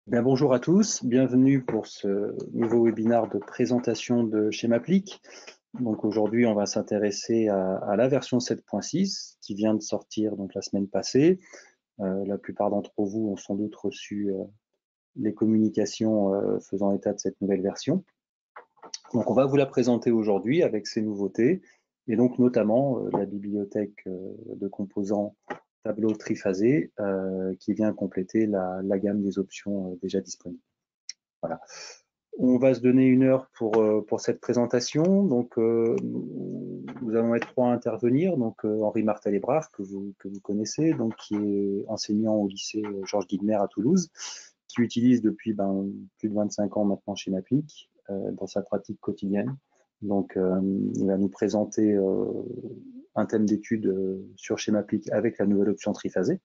Bien, bonjour à tous, bienvenue pour ce nouveau webinaire de présentation de Schémaplique. Donc aujourd'hui, on va s'intéresser à la version 7.6 qui vient de sortir donc la semaine passée. La plupart d'entre vous ont sans doute reçu les communications faisant état de cette nouvelle version. Donc on va vous la présenter aujourd'hui avec ces nouveautés et donc notamment la bibliothèque de composants tableau triphasé qui vient compléter la gamme des options déjà disponibles. Voilà. On va se donner 1 heure pour cette présentation. Donc, nous allons être 3 à intervenir. Donc, Henri Martel-Hébrard, que vous connaissez, donc, qui est enseignant au lycée Georges Guilmer à Toulouse, qui utilise depuis plus de 25 ans maintenant Schémaplique dans sa pratique quotidienne. Donc, il va nous présenter un thème d'étude sur Schémaplique avec la nouvelle option triphasée.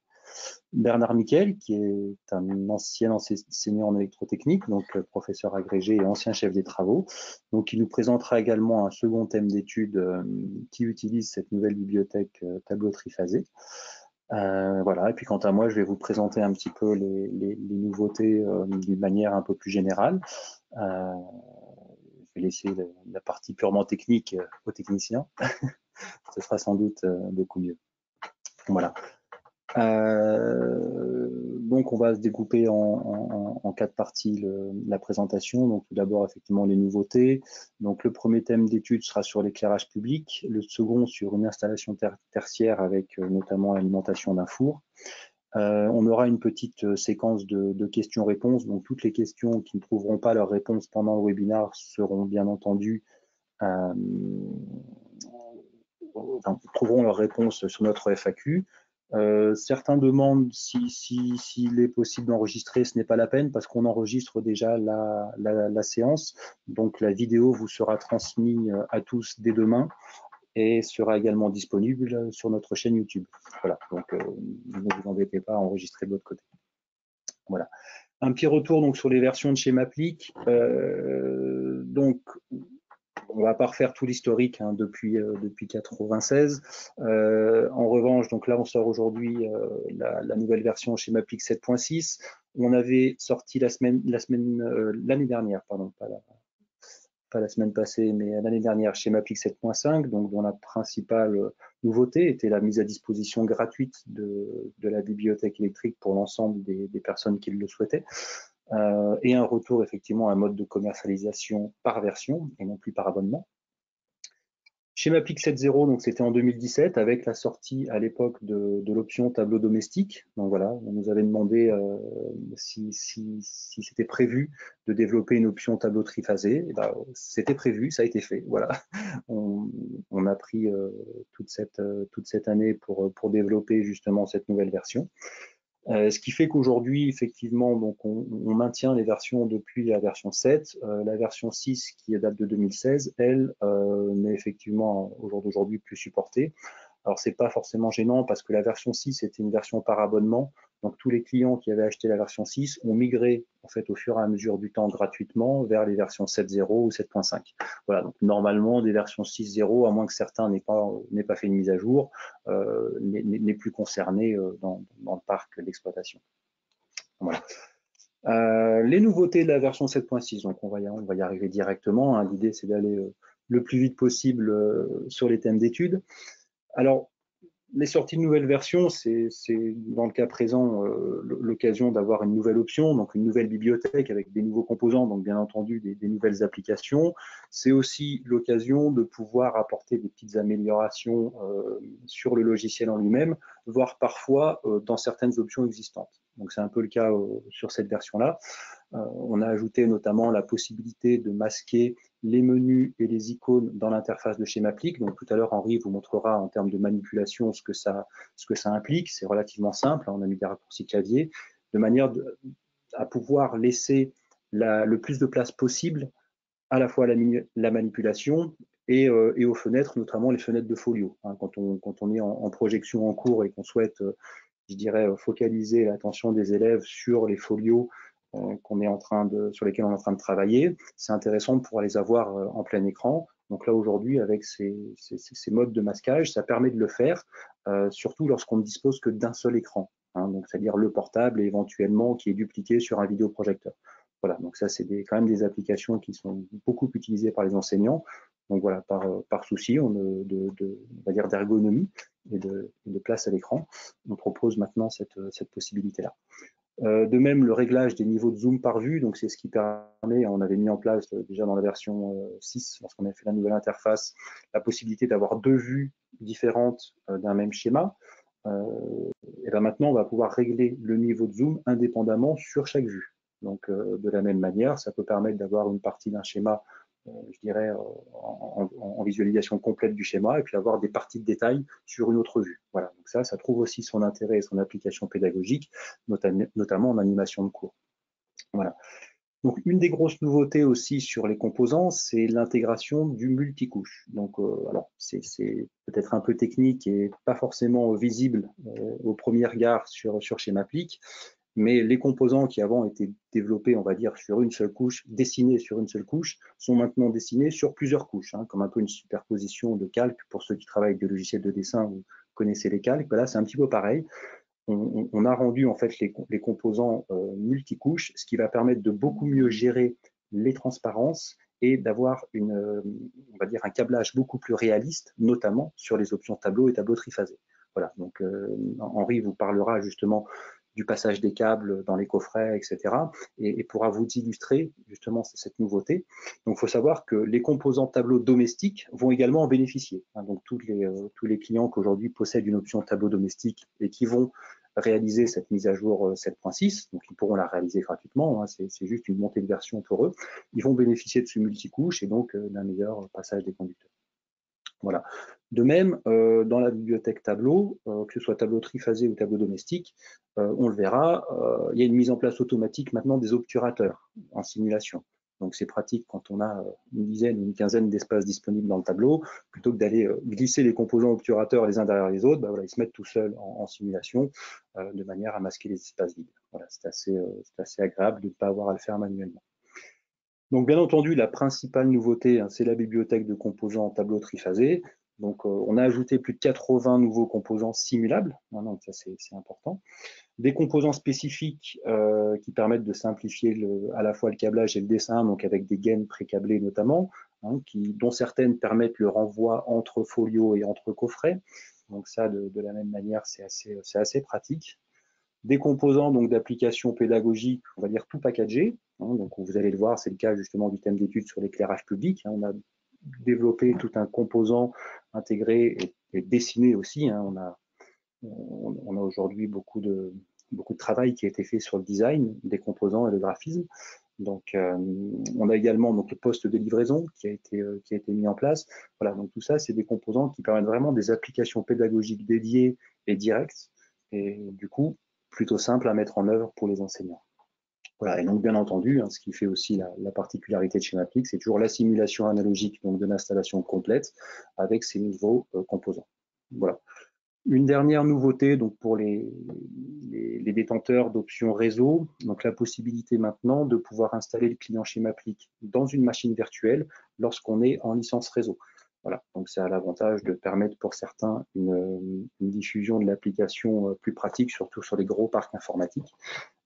Bernard Miquel, qui est un ancien enseignant en électrotechnique, donc professeur agrégé et ancien chef des travaux. Donc, il nous présentera également un second thème d'étude qui utilise cette nouvelle bibliothèque tableau triphasé. Voilà. Et puis, quant à moi, je vais vous présenter un petit peu les nouveautés d'une manière un peu plus générale. Je vais laisser la partie purement technique aux techniciens. Ce sera sans doute beaucoup mieux. Voilà. Donc on va se découper en 4 parties la présentation. Donc tout d'abord effectivement les nouveautés. Donc le premier thème d'étude sera sur l'éclairage public, le second sur une installation tertiaire avec notamment l'alimentation d'un four. On aura une petite séquence de questions-réponses. Donc toutes les questions qui ne trouveront pas leur réponse pendant le webinaire seront bien entendu trouveront leur réponse sur notre FAQ. Certains demandent s'il est possible d'enregistrer. Ce n'est pas la peine parce qu'on enregistre déjà la séance. Donc la vidéo vous sera transmise à tous dès demain et sera également disponible sur notre chaîne YouTube. Voilà, donc ne vous embêtez pas à enregistrer de votre côté. Voilà. Un petit retour donc sur les versions de Schémaplique. Donc on ne va pas refaire tout l'historique depuis 96. En revanche, donc là, on sort aujourd'hui la nouvelle version Schémaplique 7.6. On avait sorti l'année dernière, pardon, pas la semaine passée, mais l'année dernière, Schémaplique 7.5, donc dont la principale nouveauté était la mise à disposition gratuite de la bibliothèque électrique pour l'ensemble des personnes qui le souhaitaient. Et un retour effectivement à un mode de commercialisation par version et non plus par abonnement. Schémaplique 7.0, donc c'était en 2017 avec la sortie à l'époque de l'option tableau domestique. Donc voilà, on nous avait demandé si c'était prévu de développer une option tableau triphasé. Ben, c'était prévu, ça a été fait. Voilà, on a pris toute cette année pour développer justement cette nouvelle version. Ce qui fait qu'aujourd'hui, effectivement, donc on maintient les versions depuis la version 7. La version 6, qui date de 2016, elle, n'est effectivement au jour d'aujourd'hui plus supportée. Alors, c'est pas forcément gênant parce que la version 6 était une version par abonnement. Donc, tous les clients qui avaient acheté la version 6 ont migré, en fait, au fur et à mesure du temps gratuitement vers les versions 7.0 ou 7.5. Voilà. Donc, normalement, des versions 6.0, à moins que certains n'aient pas fait une mise à jour, n'est plus concerné dans le parc d'exploitation. Voilà. Les nouveautés de la version 7.6, donc on va y arriver directement. L'idée, c'est d'aller le plus vite possible sur les thèmes d'études. Alors, les sorties de nouvelles versions, c'est dans le cas présent l'occasion d'avoir une nouvelle option, donc une nouvelle bibliothèque avec des nouveaux composants, donc bien entendu des nouvelles applications. C'est aussi l'occasion de pouvoir apporter des petites améliorations sur le logiciel en lui-même, voire parfois dans certaines options existantes. Donc c'est un peu le cas sur cette version-là. On a ajouté notamment la possibilité de masquer les menus et les icônes dans l'interface de Schémaplique. Donc tout à l'heure, Henri vous montrera en termes de manipulation ce que ça implique. C'est relativement simple, on a mis des raccourcis clavier, de manière à pouvoir laisser le plus de place possible à la fois à la manipulation et aux fenêtres, notamment les fenêtres de folio. Quand on est en projection en cours et qu'on souhaite, je dirais, focaliser l'attention des élèves sur les folios sur lesquels on est en train de travailler, c'est intéressant de pouvoir les avoir en plein écran. Donc là, aujourd'hui, avec ces modes de masquage, ça permet de le faire, surtout lorsqu'on ne dispose que d'un seul écran. hein, donc c'est-à-dire le portable et éventuellement qui est dupliqué sur un vidéoprojecteur. Voilà, donc ça c'est quand même des applications qui sont beaucoup utilisées par les enseignants. Donc voilà, par souci on va dire d'ergonomie et de place à l'écran, on propose maintenant cette possibilité-là. De même, le réglage des niveaux de zoom par vue, donc c'est ce qui permet, on avait mis en place déjà dans la version 6, lorsqu'on a fait la nouvelle interface, la possibilité d'avoir deux vues différentes d'un même schéma. Et bien maintenant, on va pouvoir régler le niveau de zoom indépendamment sur chaque vue. Donc, de la même manière, ça peut permettre d'avoir une partie d'un schéma, je dirais, en visualisation complète du schéma, et puis avoir des parties de détail sur une autre vue. Voilà, donc ça trouve aussi son intérêt et son application pédagogique, notamment en animation de cours. Voilà. Donc, une des grosses nouveautés aussi sur les composants, c'est l'intégration du multicouche. Donc, alors, c'est peut-être un peu technique et pas forcément visible au premier regard sur Schémaplic, mais les composants qui avant étaient développés, on va dire, sur une seule couche, dessinés sur une seule couche, sont maintenant dessinés sur plusieurs couches, hein, comme un peu une superposition de calques. Pour ceux qui travaillent avec des logiciels de dessin, vous connaissez les calques. Ben là, c'est un petit peu pareil. On a rendu en fait les composants multicouches, ce qui va permettre de beaucoup mieux gérer les transparences et d'avoir on va dire un câblage beaucoup plus réaliste, notamment sur les options tableau et tableau triphasé. Voilà, donc Henri vous parlera justement du passage des câbles dans les coffrets, etc. Et pourra vous illustrer justement cette nouveauté. Donc, il faut savoir que les composants tableau domestiques vont également en bénéficier. Hein, donc, tous les clients qui aujourd'hui possèdent une option tableau domestique et qui vont réaliser cette mise à jour 7.6, donc ils pourront la réaliser gratuitement, hein, c'est juste une montée de version pour eux, ils vont bénéficier de ce multicouche et donc d'un meilleur passage des conducteurs. Voilà. De même, dans la bibliothèque tableau, que ce soit tableau triphasé ou tableau domestique, on le verra, il y a une mise en place automatique maintenant des obturateurs en simulation. Donc c'est pratique quand on a une dizaine ou une quinzaine d'espaces disponibles dans le tableau, plutôt que d'aller glisser les composants obturateurs les uns derrière les autres, voilà, ils se mettent tout seuls en simulation de manière à masquer les espaces vides. Voilà, c'est assez agréable de ne pas avoir à le faire manuellement. Donc, bien entendu, la principale nouveauté, hein, c'est la bibliothèque de composants tableau triphasé. Donc, on a ajouté plus de 80 nouveaux composants simulables. Hein, donc, ça, c'est important. Des composants spécifiques qui permettent de simplifier à la fois le câblage et le dessin, donc avec des gaines pré-câblées notamment, hein, dont certaines permettent le renvoi entre folios et entre coffrets. Donc, ça, de la même manière, c'est assez pratique. Des composants donc d'applications pédagogiques, on va dire tout packagé. Hein, donc vous allez le voir, c'est le cas justement du thème d'étude sur l'éclairage public. Hein, on a développé tout un composant intégré et dessiné aussi. Hein, on a aujourd'hui beaucoup de travail qui a été fait sur le design des composants et le graphisme. Donc, on a également donc, le poste de livraison qui a été mis en place. Voilà, donc tout ça, c'est des composants qui permettent vraiment des applications pédagogiques dédiées et directes. Et du coup, plutôt simple à mettre en œuvre pour les enseignants. Voilà, et donc bien entendu, hein, ce qui fait aussi la particularité de Schémaplic, c'est toujours la simulation analogique donc de l'installation complète avec ces nouveaux composants. Voilà. Une dernière nouveauté donc pour les détenteurs d'options réseau, donc la possibilité maintenant de pouvoir installer le client Schémaplic dans une machine virtuelle lorsqu'on est en licence réseau. Voilà, donc ça a l'avantage de permettre pour certains une diffusion de l'application plus pratique, surtout sur les gros parcs informatiques,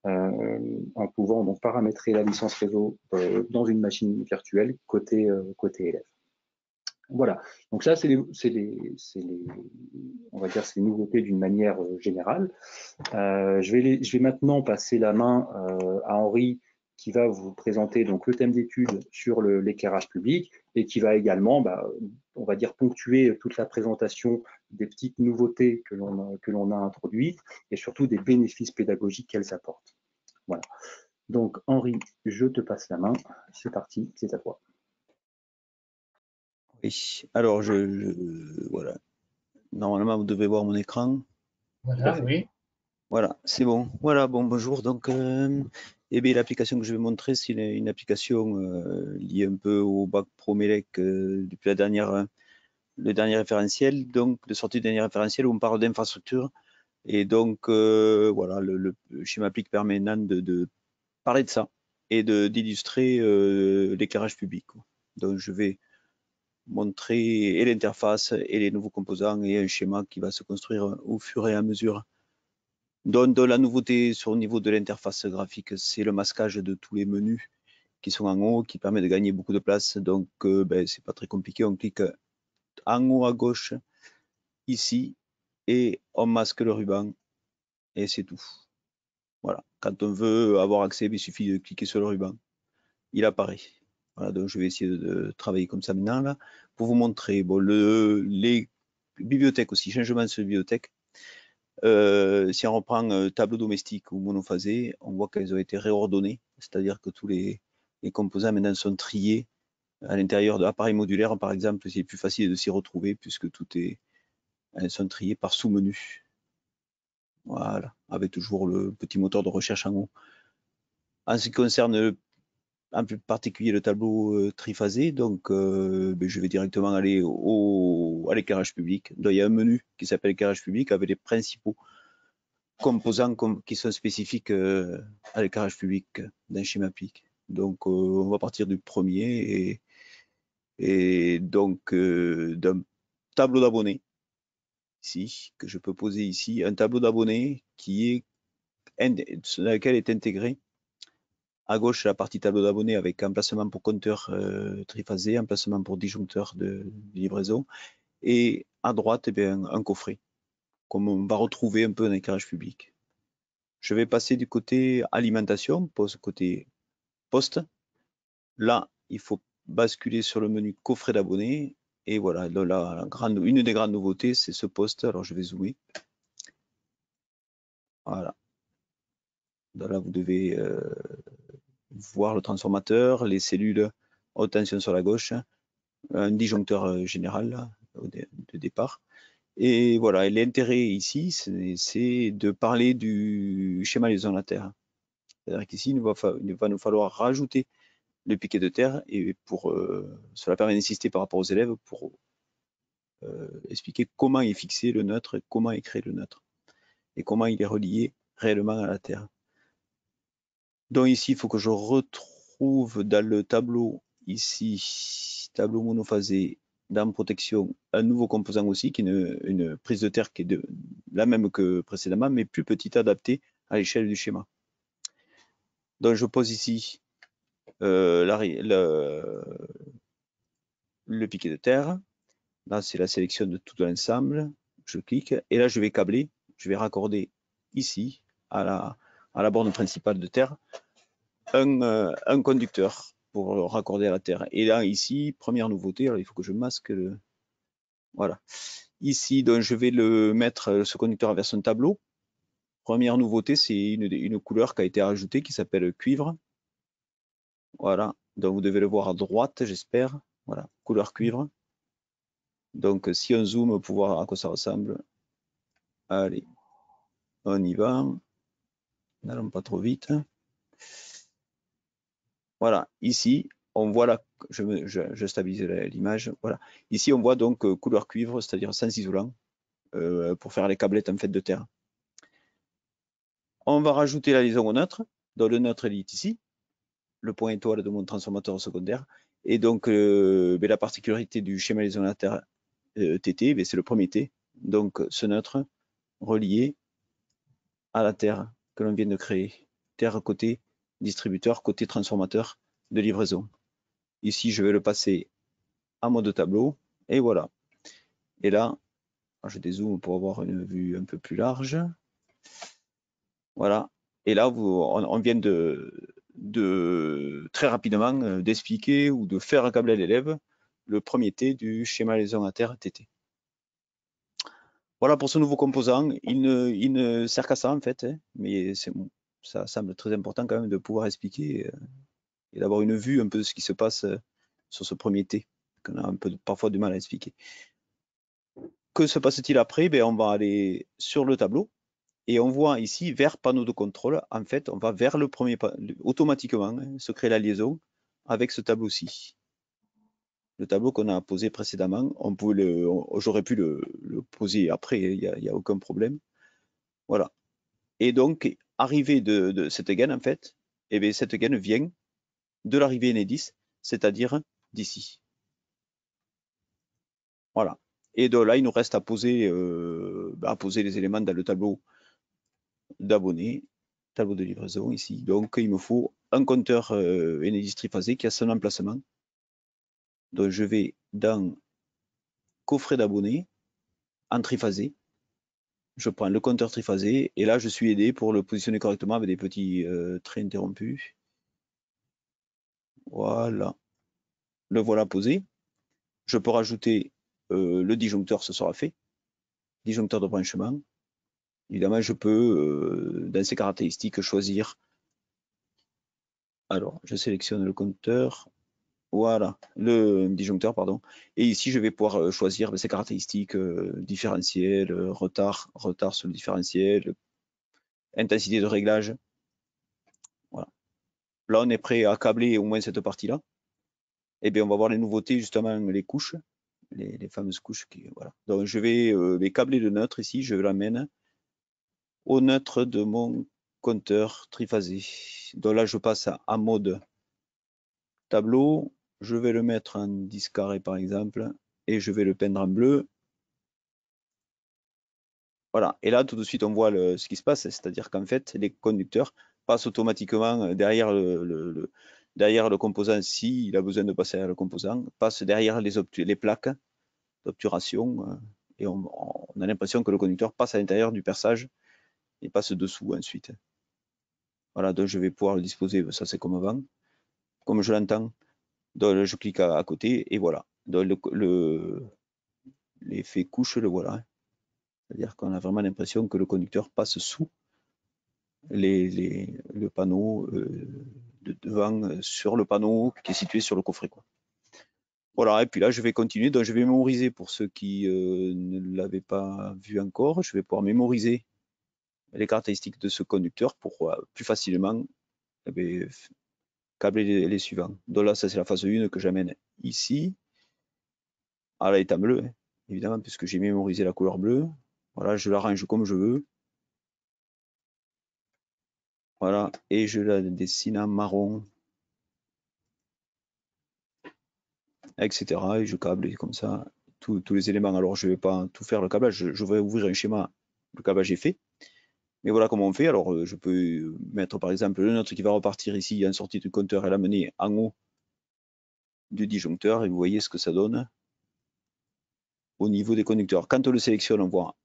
en pouvant donc paramétrer la licence réseau dans une machine virtuelle côté élève. Voilà, donc ça c'est on va dire ces nouveautés d'une manière générale. Je vais maintenant passer la main à Henri qui va vous présenter donc le thème d'étude sur l'éclairage public et qui va également, on va dire, ponctuer toute la présentation des petites nouveautés que l'on a introduites et surtout des bénéfices pédagogiques qu'elles apportent. Voilà. Donc Henri, je te passe la main. C'est parti, c'est à toi. Oui, alors voilà. Normalement, vous devez voir mon écran. Voilà, oui. Voilà, c'est bon. Voilà, bon, bonjour. Donc, eh bien, l'application que je vais montrer, c'est une application liée un peu au bac ProMélec depuis le dernier référentiel, donc de sortie du dernier référentiel où on parle d'infrastructure. Et donc, voilà, le Schémaplic permet maintenant de parler de ça et d'illustrer l'éclairage public. Donc, je vais montrer et l'interface et les nouveaux composants et un schéma qui va se construire au fur et à mesure Donc, la nouveauté sur le niveau de l'interface graphique, c'est le masquage de tous les menus qui sont en haut, qui permet de gagner beaucoup de place. Donc, c'est pas très compliqué. On clique en haut à gauche, ici, et on masque le ruban, et c'est tout. Voilà. Quand on veut avoir accès, il suffit de cliquer sur le ruban. Il apparaît. Voilà, donc je vais essayer de travailler comme ça maintenant, là, pour vous montrer bon, les bibliothèques aussi, changement sur les bibliothèques. Si on reprend tableau domestique ou monophasé, on voit qu'elles ont été réordonnées, c'est-à-dire que tous les composants maintenant sont triés à l'intérieur de l'appareil modulaire, par exemple, c'est plus facile de s'y retrouver puisque elles sont triées par sous-menu. Voilà, avec toujours le petit moteur de recherche en haut. En ce qui concerne en plus particulier le tableau triphasé, donc je vais directement aller à l'éclairage public. Donc, il y a un menu qui s'appelle éclairage public avec les principaux composants qui sont spécifiques à l'éclairage public d'un schéma PIC. Donc on va partir du premier et donc d'un tableau d'abonnés ici, que je peux poser ici, un tableau d'abonnés dans lequel est intégré à gauche la partie tableau d'abonnés avec emplacement pour compteur triphasé, emplacement pour disjoncteur de livraison, et à droite, un coffret, comme on va retrouver un peu dans l'éclairage public. Je vais passer du côté alimentation, côté poste. Là, il faut basculer sur le menu coffret d'abonnés. Et voilà, une des grandes nouveautés, c'est ce poste. Alors, je vais zoomer. Voilà. Donc là, vous devez voir le transformateur, les cellules haute tension sur la gauche, un disjoncteur général là, de départ. Et voilà, l'intérêt ici, c'est de parler du schéma liaison à la Terre. C'est-à-dire qu'ici, il va nous falloir rajouter le piquet de terre et cela permet d'insister par rapport aux élèves pour expliquer comment est fixé le neutre, comment est créé le neutre et comment il est relié réellement à la Terre. Donc ici, il faut que je retrouve dans le tableau ici, tableau monophasé, dans protection, un nouveau composant aussi, qui est une prise de terre qui est la même que précédemment, mais plus petite, adaptée à l'échelle du schéma. Donc je pose ici le piquet de terre. Là, c'est la sélection de tout l'ensemble. Je clique et là, je vais câbler. Je vais raccorder ici à la borne principale de terre un conducteur pour raccorder à la terre. Et là, ici, première nouveauté, alors il faut que je masque le. Voilà. Ici, donc, je vais le mettre, ce conducteur vers son tableau. Première nouveauté, c'est une couleur qui a été ajoutée qui s'appelle cuivre. Voilà. Donc, vous devez le voir à droite, j'espère. Voilà, couleur cuivre. Donc, si on zoome pour voir à quoi ça ressemble. Allez, on y va. N'allons pas trop vite. Voilà, ici, on voit là, je stabilise l'image. Voilà, ici, on voit donc couleur cuivre, c'est-à-dire sans isolant, pour faire les câblettes en fait de terre. On va rajouter la liaison au neutre. Donc, le neutre, il est ici, le point étoile de mon transformateur secondaire. Et donc, la particularité du schéma liaison à la terre TT, c'est le premier T. Donc, ce neutre relié à la terre que l'on vient de créer. Terre côté distributeur, côté transformateur de livraison. Ici, je vais le passer en mode tableau. Et voilà. Et là, je dézoome pour avoir une vue un peu plus large. Voilà. Et là, on vient de très rapidement d'expliquer ou de faire accabler à l'élève le premier T du schéma liaison à terre TT. Voilà pour ce nouveau composant. Il ne sert qu'à ça en fait, hein, mais ça semble très important quand même de pouvoir expliquer et d'avoir une vue un peu de ce qui se passe sur ce premier T, qu'on a parfois du mal à expliquer. Que se passe-t-il après? On va aller sur le tableau et on voit ici vers panneau de contrôle. En fait, on va vers le premier automatiquement se crée la liaison avec ce tableau-ci. Le tableau qu'on a posé précédemment, j'aurais pu le poser après, il n'y a aucun problème. Voilà. Et donc, arrivée de cette gaine, en fait, cette gaine vient de l'arrivée Enedis, c'est-à-dire d'ici. Voilà. Et de là, il nous reste à poser les éléments dans le tableau d'abonnés, tableau de livraison ici. Donc, il me faut un compteur Enedis triphasé qui a son emplacement. Donc, je vais dans coffret d'abonnés en triphasé. Je prends le compteur triphasé et là, je suis aidé pour le positionner correctement avec des petits traits interrompus. Voilà. Le voilà posé. Je peux rajouter le disjoncteur, ce sera fait. Disjoncteur de branchement. Évidemment, je peux, dans ces caractéristiques, choisir. Alors, je sélectionne le compteur. Voilà, le disjoncteur, pardon. Et ici, je vais pouvoir choisir ces caractéristiques différentiel, retard sur le différentiel, intensité de réglage. Voilà. Là, on est prêt à câbler au moins cette partie-là. Et bien, on va voir les nouveautés, justement, les couches, les fameuses couches. Voilà. Donc, je vais les câbler de neutre ici. Je l'amène au neutre de mon compteur triphasé. Donc là, je passe en mode tableau. Je vais le mettre en 10 carré, par exemple, et je vais le peindre en bleu. Voilà, et là tout de suite on voit ce qui se passe, c'est-à-dire qu'en fait les conducteurs passent automatiquement derrière le composant, s'il a besoin de passer derrière le composant, passent derrière les plaques d'obturation, et on a l'impression que le conducteur passe à l'intérieur du perçage et passe dessous ensuite. Voilà, donc je vais pouvoir le disposer, ça c'est comme avant, comme je l'entends, donc je clique à côté et voilà, donc l'effet couche, le voilà. C'est-à-dire qu'on a vraiment l'impression que le conducteur passe sous le panneau de devant sur le panneau qui est situé sur le coffret, quoi. Voilà, et puis là je vais continuer, donc je vais mémoriser pour ceux qui ne l'avaient pas vu encore, je vais pouvoir mémoriser les caractéristiques de ce conducteur pour plus facilement câbler les suivants. Donc là ça c'est la phase 1 que j'amène ici, à l'état bleu, hein, évidemment, puisque j'ai mémorisé la couleur bleue. Voilà, je l'arrange comme je veux. Voilà, et je la dessine en marron, etc. Et je câble comme ça tous les éléments. Alors, je ne vais pas tout faire le câblage, je vais ouvrir un schéma, le câblage est fait. Mais voilà comment on fait. Alors, je peux mettre par exemple le nôtre qui va repartir ici en sortie du compteur et l'amener en haut du disjoncteur. Et vous voyez ce que ça donne au niveau des conducteurs. Quand on le sélectionne, on voit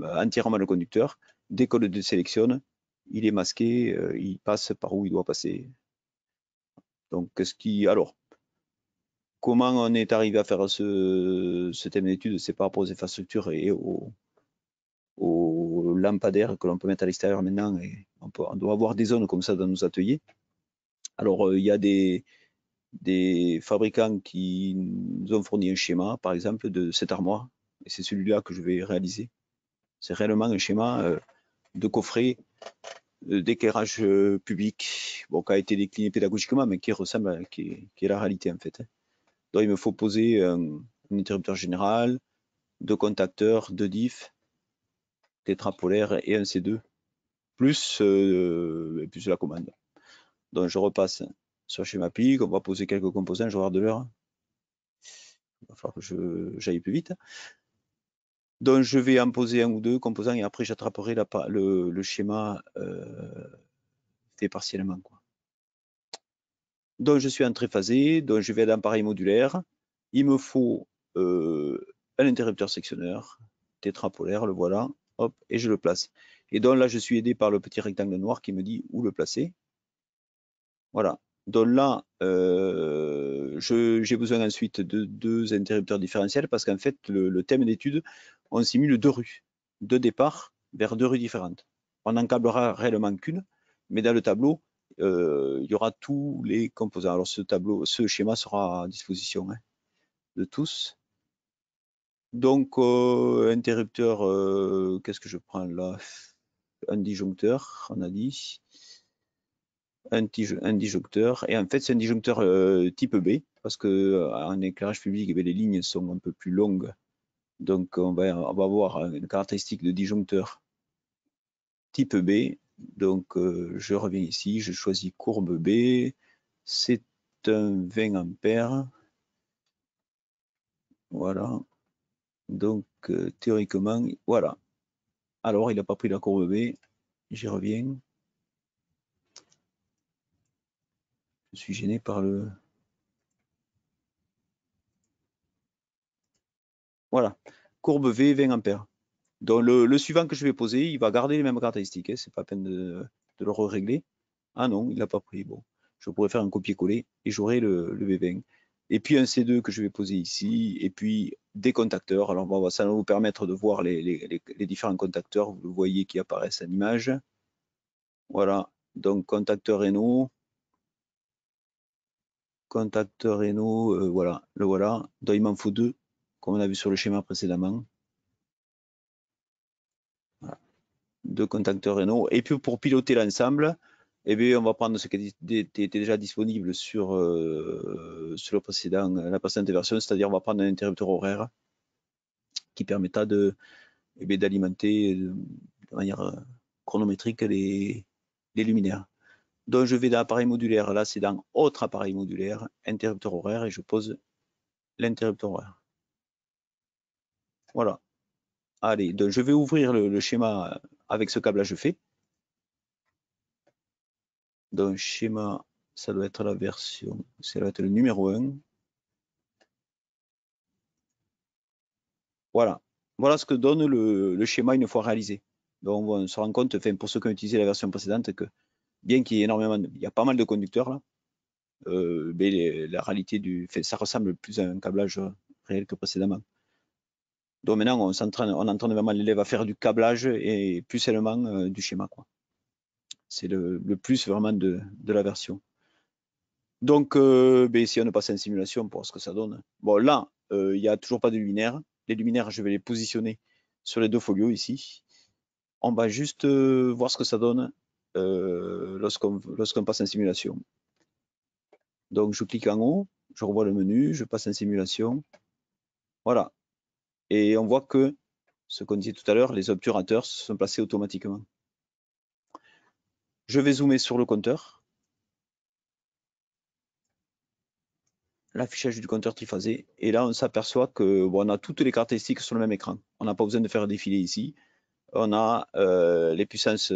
entièrement le conducteur. Dès qu'on le désélectionne, il est masqué, il passe par où il doit passer. Donc, alors, comment on est arrivé à faire ce thème d'étude? C'est par rapport aux infrastructures et aux lampadaires que l'on peut mettre à l'extérieur maintenant. Et on doit avoir des zones comme ça dans nos ateliers. Alors, il y a des fabricants qui nous ont fourni un schéma, par exemple, de cette armoire. Et c'est celui-là que je vais réaliser. C'est réellement un schéma de coffret d'éclairage public, bon, qui a été décliné pédagogiquement, mais qui ressemble qui est la réalité en fait. Donc il me faut poser un interrupteur général, 2 contacteurs, 2 diffs, tétrapolaires et un C2, plus la commande. Donc je repasse sur schéma PIC, on va poser quelques composants, je regarde l'heure. Il va falloir que j'aille plus vite. Donc je vais en poser 1 ou 2 composants et après j'attraperai le schéma fait partiellement, quoi. Donc je suis en triphasé, donc je vais dans pareil modulaire. Il me faut un interrupteur sectionneur, tétrapolaire, le voilà, hop, et je le place. Et donc là, je suis aidé par le petit rectangle noir qui me dit où le placer. Voilà. Donc là, j'ai besoin ensuite de 2 interrupteurs différentiels parce qu'en fait, le thème d'étude, on simule 2 rues, 2 départs vers 2 rues différentes. On n'en câblera réellement qu'une, mais dans le tableau, il y aura tous les composants. Alors ce schéma sera à disposition, hein, de tous. Donc, interrupteur, qu'est-ce que je prends là? Un disjoncteur, on a dit. Un disjoncteur. Et en fait, c'est un disjoncteur type B, parce qu'en éclairage public, les lignes sont un peu plus longues. Donc, on va avoir une caractéristique de disjoncteur type B. Donc, je reviens ici, je choisis courbe B. C'est un 20 ampères. Voilà. Donc, théoriquement, voilà. Alors, il n'a pas pris la courbe B. J'y reviens. Je suis gêné par le... Voilà, courbe V, 20 ampères. Donc le suivant que je vais poser, il va garder les mêmes caractéristiques. Hein. C'est pas la peine de le régler. Ah non, il n'a pas pris. Bon, je pourrais faire un copier-coller et j'aurai le V20. Et puis un C2 que je vais poser ici. Et puis des contacteurs. Alors bon, ça va vous permettre de voir les différents contacteurs. Vous le voyez qui apparaissent à l'image. Voilà, donc contacteur Renault. Contacteur Renault, voilà, le voilà. Donc il m'en faut deux, comme on a vu sur le schéma précédemment. Voilà. Deux contacteurs Renault. Et puis pour piloter l'ensemble, eh bien, on va prendre ce qui était déjà disponible sur la précédente version, c'est-à-dire on va prendre un interrupteur horaire qui permettra d'alimenter de manière chronométrique les luminaires. Donc je vais dans l'appareil modulaire, là c'est dans autre appareil modulaire, interrupteur horaire, et je pose l'interrupteur horaire. Voilà. Allez, donc je vais ouvrir le schéma avec ce câblage fait. Donc schéma, ça doit être la version, ça doit être le numéro 1. Voilà. Voilà ce que donne le schéma une fois réalisé. Donc on se rend compte, enfin, pour ceux qui ont utilisé la version précédente, que bien qu'il y ait énormément, il y a pas mal de conducteurs là, mais la réalité ça ressemble plus à un câblage réel que précédemment. Donc maintenant, on entraîne vraiment l'élève à faire du câblage et plus seulement du schéma, quoi. C'est le plus vraiment de la version. Donc, si on passe en simulation pour voir ce que ça donne. Bon, là, il n'y a toujours pas de luminaire. Les luminaires, je vais les positionner sur les deux folios ici. On va juste voir ce que ça donne lorsqu'on passe en simulation. Donc, je clique en haut, je revois le menu, je passe en simulation. Voilà. Et on voit que, ce qu'on disait tout à l'heure, les obturateurs se sont placés automatiquement. Je vais zoomer sur le compteur. L'affichage du compteur triphasé. Et là, on s'aperçoit que on a toutes les caractéristiques sur le même écran. On n'a pas besoin de faire défiler ici. On a les puissances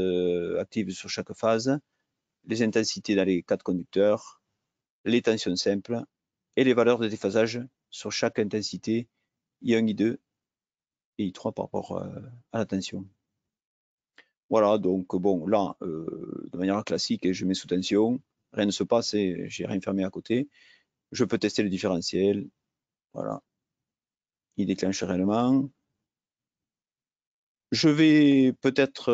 actives sur chaque phase, les intensités dans les 4 conducteurs, les tensions simples et les valeurs de déphasage sur chaque intensité, I1, I2 et I3 par rapport à la tension. Voilà, donc bon, là, de manière classique, je mets sous tension, rien ne se passe et j'ai rien fermé à côté. Je peux tester le différentiel. Voilà. Il déclenche réellement. Je vais peut-être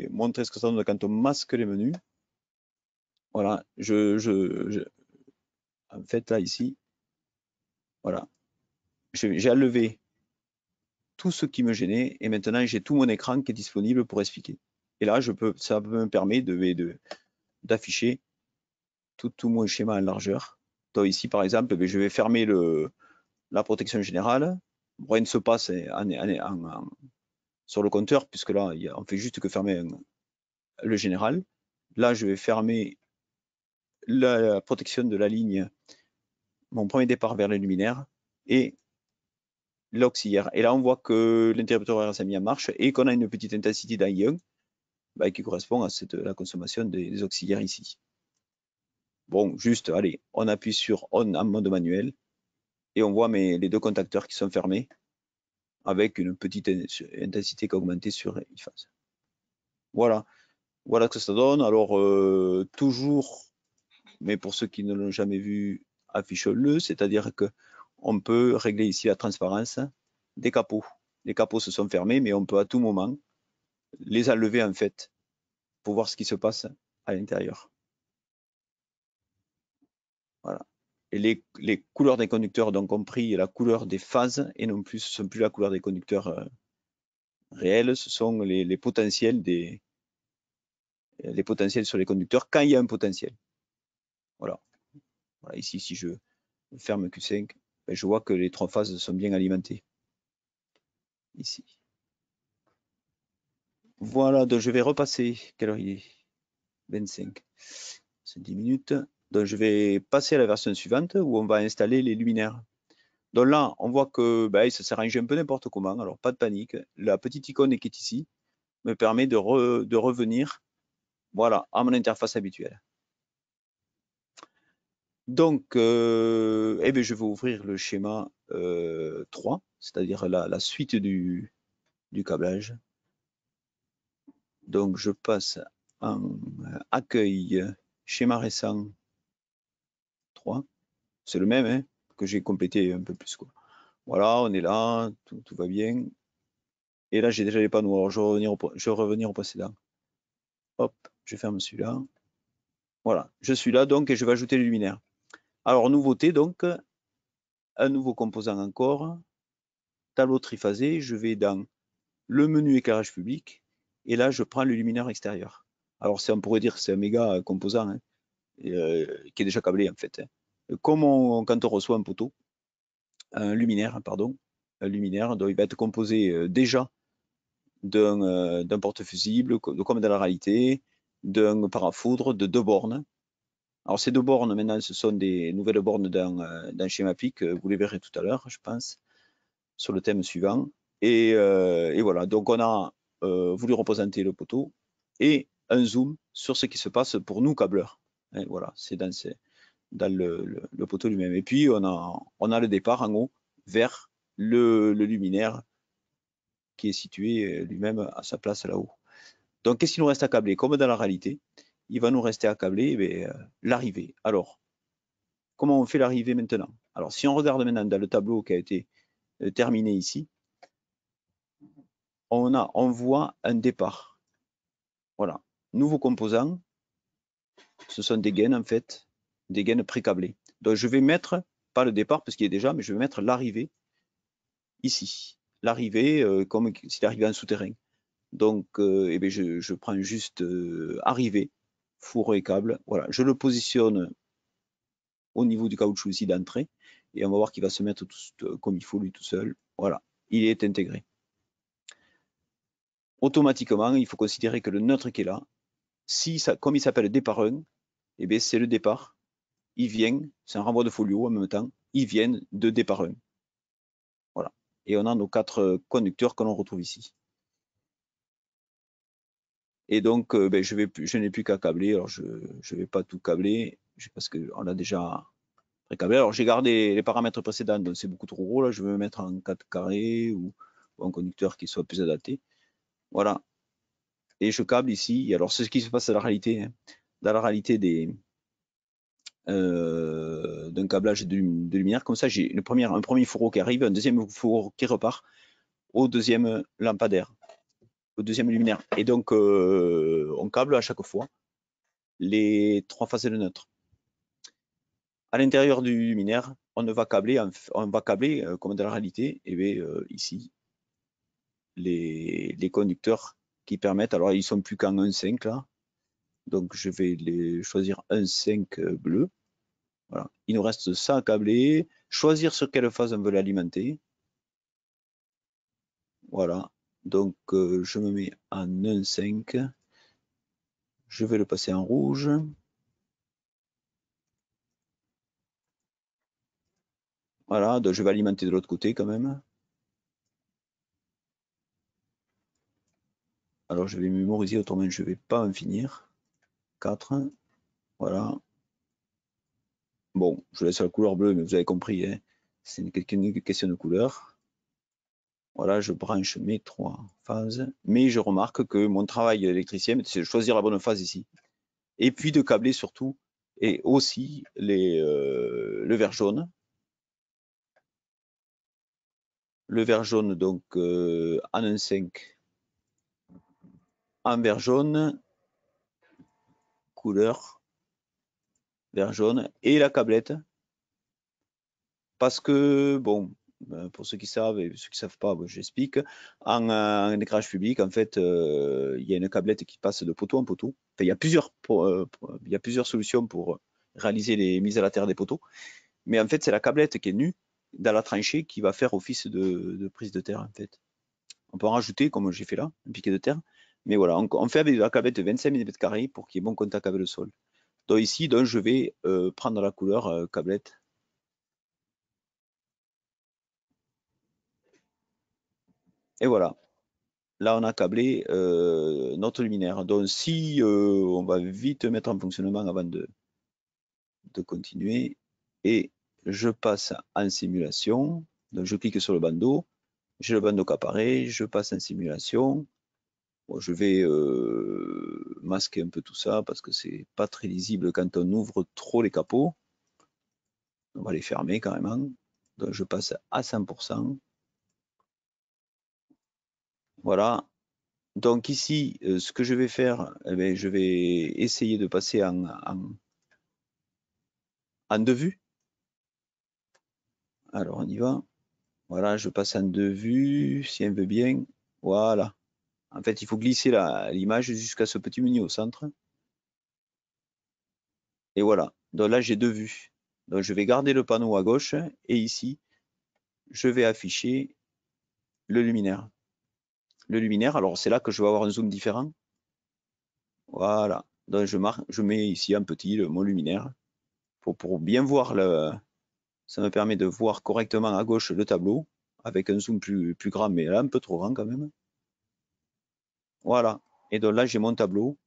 montrer ce que ça donne quand on masque les menus. Voilà, en fait, là, ici, voilà, j'ai enlevé tout ce qui me gênait et maintenant j'ai tout mon écran qui est disponible pour expliquer. Et là, ça me permet d'afficher tout mon schéma en largeur. Donc ici, par exemple, je vais fermer la protection générale. Rien ne se passe sur le compteur, puisque là, on fait juste que fermer le général. Là, je vais fermer la protection de la ligne, mon premier départ vers les luminaires, et l'auxiliaire. Et là, on voit que l'interrupteur horaire s'est mis en marche et qu'on a une petite intensité d'I1 qui correspond à la consommation des auxiliaires ici. Bon, juste, allez, on appuie sur On en mode manuel et on voit les deux contacteurs qui sont fermés avec une petite intensité qui a augmenté sur I-phase. Voilà. Voilà ce que ça donne. Alors, toujours, mais pour ceux qui ne l'ont jamais vu, affiche-le, c'est-à-dire qu'on peut régler ici la transparence des capots. Les capots se sont fermés, mais on peut à tout moment les enlever en fait pour voir ce qui se passe à l'intérieur. Voilà. Et les couleurs des conducteurs, donc compris la couleur des phases, et non plus, ce ne sont plus la couleur des conducteurs réels, ce sont les potentiels sur les conducteurs quand il y a un potentiel. Voilà. Voilà, ici, si je ferme Q5, je vois que les 3 phases sont bien alimentées. Ici. Voilà, donc je vais repasser. Quelle heure il est? 25. C'est 10 minutes. Donc je vais passer à la version suivante où on va installer les luminaires. Donc là, on voit que ça s'arrange un peu n'importe comment. Alors pas de panique. La petite icône qui est ici, me permet de revenir, voilà, à mon interface habituelle. Donc, eh bien, je vais ouvrir le schéma 3, c'est-à-dire la suite du câblage. Donc, je passe en accueil schéma récent 3. C'est le même, hein, que j'ai complété un peu plus, quoi. Voilà, on est là, tout va bien. Et là, j'ai déjà les panneaux. Alors, je vais revenir au précédent. Hop, je ferme celui-là. Voilà, je suis là donc et je vais ajouter les luminaires. Alors, nouveauté, donc, un nouveau composant encore. Tableau triphasé, je vais dans le menu éclairage public et là, je prends le luminaire extérieur. Alors, on pourrait dire que c'est un méga composant hein, qui est déjà câblé en fait. Hein. Comme quand on reçoit un poteau, un luminaire, pardon, un luminaire, donc il va être composé déjà d'un porte-fusible, comme dans la réalité, d'un parafoudre, de 2 bornes. Alors ces 2 bornes, maintenant, ce sont des nouvelles bornes d'un schématique, vous les verrez tout à l'heure, je pense, sur le thème suivant. Et voilà, donc on a voulu représenter le poteau et un zoom sur ce qui se passe pour nous câbleurs. Et voilà, c'est dans le poteau lui-même. Et puis on a le départ en haut vers le luminaire qui est situé lui-même à sa place là-haut. Donc, qu'est-ce qu'il nous reste à câbler? Comme dans la réalité, il va nous rester à câbler l'arrivée. Alors, comment on fait l'arrivée maintenant? Alors, si on regarde maintenant dans le tableau qui a été terminé ici, on voit un départ. Voilà. Nouveau composant, ce sont des gaines en fait, des gaines pré-câblées. Donc, je vais mettre, pas le départ parce qu'il est déjà, mais je vais mettre l'arrivée ici. L'arrivée comme s'il arrivait en souterrain. Donc, eh bien, je prends juste arrivée, fourreau et câble. Voilà, je le positionne au niveau du caoutchouc ici d'entrée et on va voir qu'il va se mettre comme il faut lui tout seul. Voilà, il est intégré. Automatiquement, il faut considérer que le neutre qui est là, comme il s'appelle départ 1, eh bien, c'est le départ. Il vient, c'est un renvoi de folio en même temps, il vient de départ 1. Voilà. Et on a nos 4 conducteurs que l'on retrouve ici. Et donc, je n'ai plus qu'à câbler. Alors, je ne vais pas tout câbler parce qu'on a déjà pré-câblé. Alors, j'ai gardé les paramètres précédents, donc c'est beaucoup trop gros. Là, je vais me mettre en 4 carrés ou un conducteur qui soit plus adapté. Voilà. Et je câble ici. Et alors, c'est ce qui se passe dans la réalité. Hein. Dans la réalité d'un câblage de lumière, comme ça, j'ai un premier fourreau qui arrive, un deuxième fourreau qui repart au deuxième lampadaire, au deuxième luminaire. Et donc, on câble à chaque fois les 3 phases de neutre. À l'intérieur du luminaire, on va câbler comme dans la réalité, et bien, ici, les conducteurs qui permettent, alors ils sont plus qu'en 1,5 là, donc je vais choisir 1,5 bleu. Voilà. Il nous reste ça à câbler, choisir sur quelle phase on veut l'alimenter. Voilà, donc je me mets en 1,5, je vais le passer en rouge. Voilà, donc je vais alimenter de l'autre côté quand même. Alors je vais mémoriser, autrement je ne vais pas en finir. 4, voilà. Bon, je laisse la couleur bleue, mais vous avez compris, hein, c'est une question de couleur. Voilà, je branche mes 3 phases, mais je remarque que mon travail d'électricien, c'est de choisir la bonne phase ici. Et puis de câbler surtout, et aussi le vert jaune. Le vert jaune, donc en 1,5 en vert jaune, couleur vert jaune, et la câblette, parce que, bon, pour ceux qui savent et ceux qui ne savent pas, j'explique, en éclairage public, en fait, il y a une câblette qui passe de poteau en poteau. Enfin, il y a plusieurs solutions pour réaliser les mises à la terre des poteaux, mais en fait, c'est la câblette qui est nue dans la tranchée qui va faire office de prise de terre, en fait. On peut en rajouter, comme j'ai fait là, un piquet de terre, mais voilà, on fait avec la câblette de 25 mm² pour qu'il y ait bon contact avec le sol. Donc ici, je vais prendre la couleur câblette. Et voilà. là, on a câblé notre luminaire. Donc, si on va vite mettre en fonctionnement avant de continuer, et je passe en simulation. Donc, je clique sur le bandeau, j'ai le bandeau qui apparaît, je passe en simulation. Bon, je vais masquer un peu tout ça parce que c'est pas très lisible quand on ouvre trop les capots. On va les fermer carrément. Donc, je passe à 100%. Voilà. Donc ici, ce que je vais faire, eh bien, je vais essayer de passer en deux vues. Alors on y va. Voilà, je passe en deux vues, si on veut bien. Voilà. En fait, il faut glisser l'image jusqu'à ce petit menu au centre. Et voilà. Donc là, j'ai deux vues. Donc je vais garder le panneau à gauche et ici, je vais afficher le luminaire. Le luminaire, alors c'est là que je vais avoir un zoom différent. Voilà. Donc je mets ici un petit mon luminaire pour bien voir ça me permet de voir correctement à gauche le tableau avec un zoom plus grand, mais là un peu trop grand quand même. Voilà. Et donc là, j'ai mon tableau.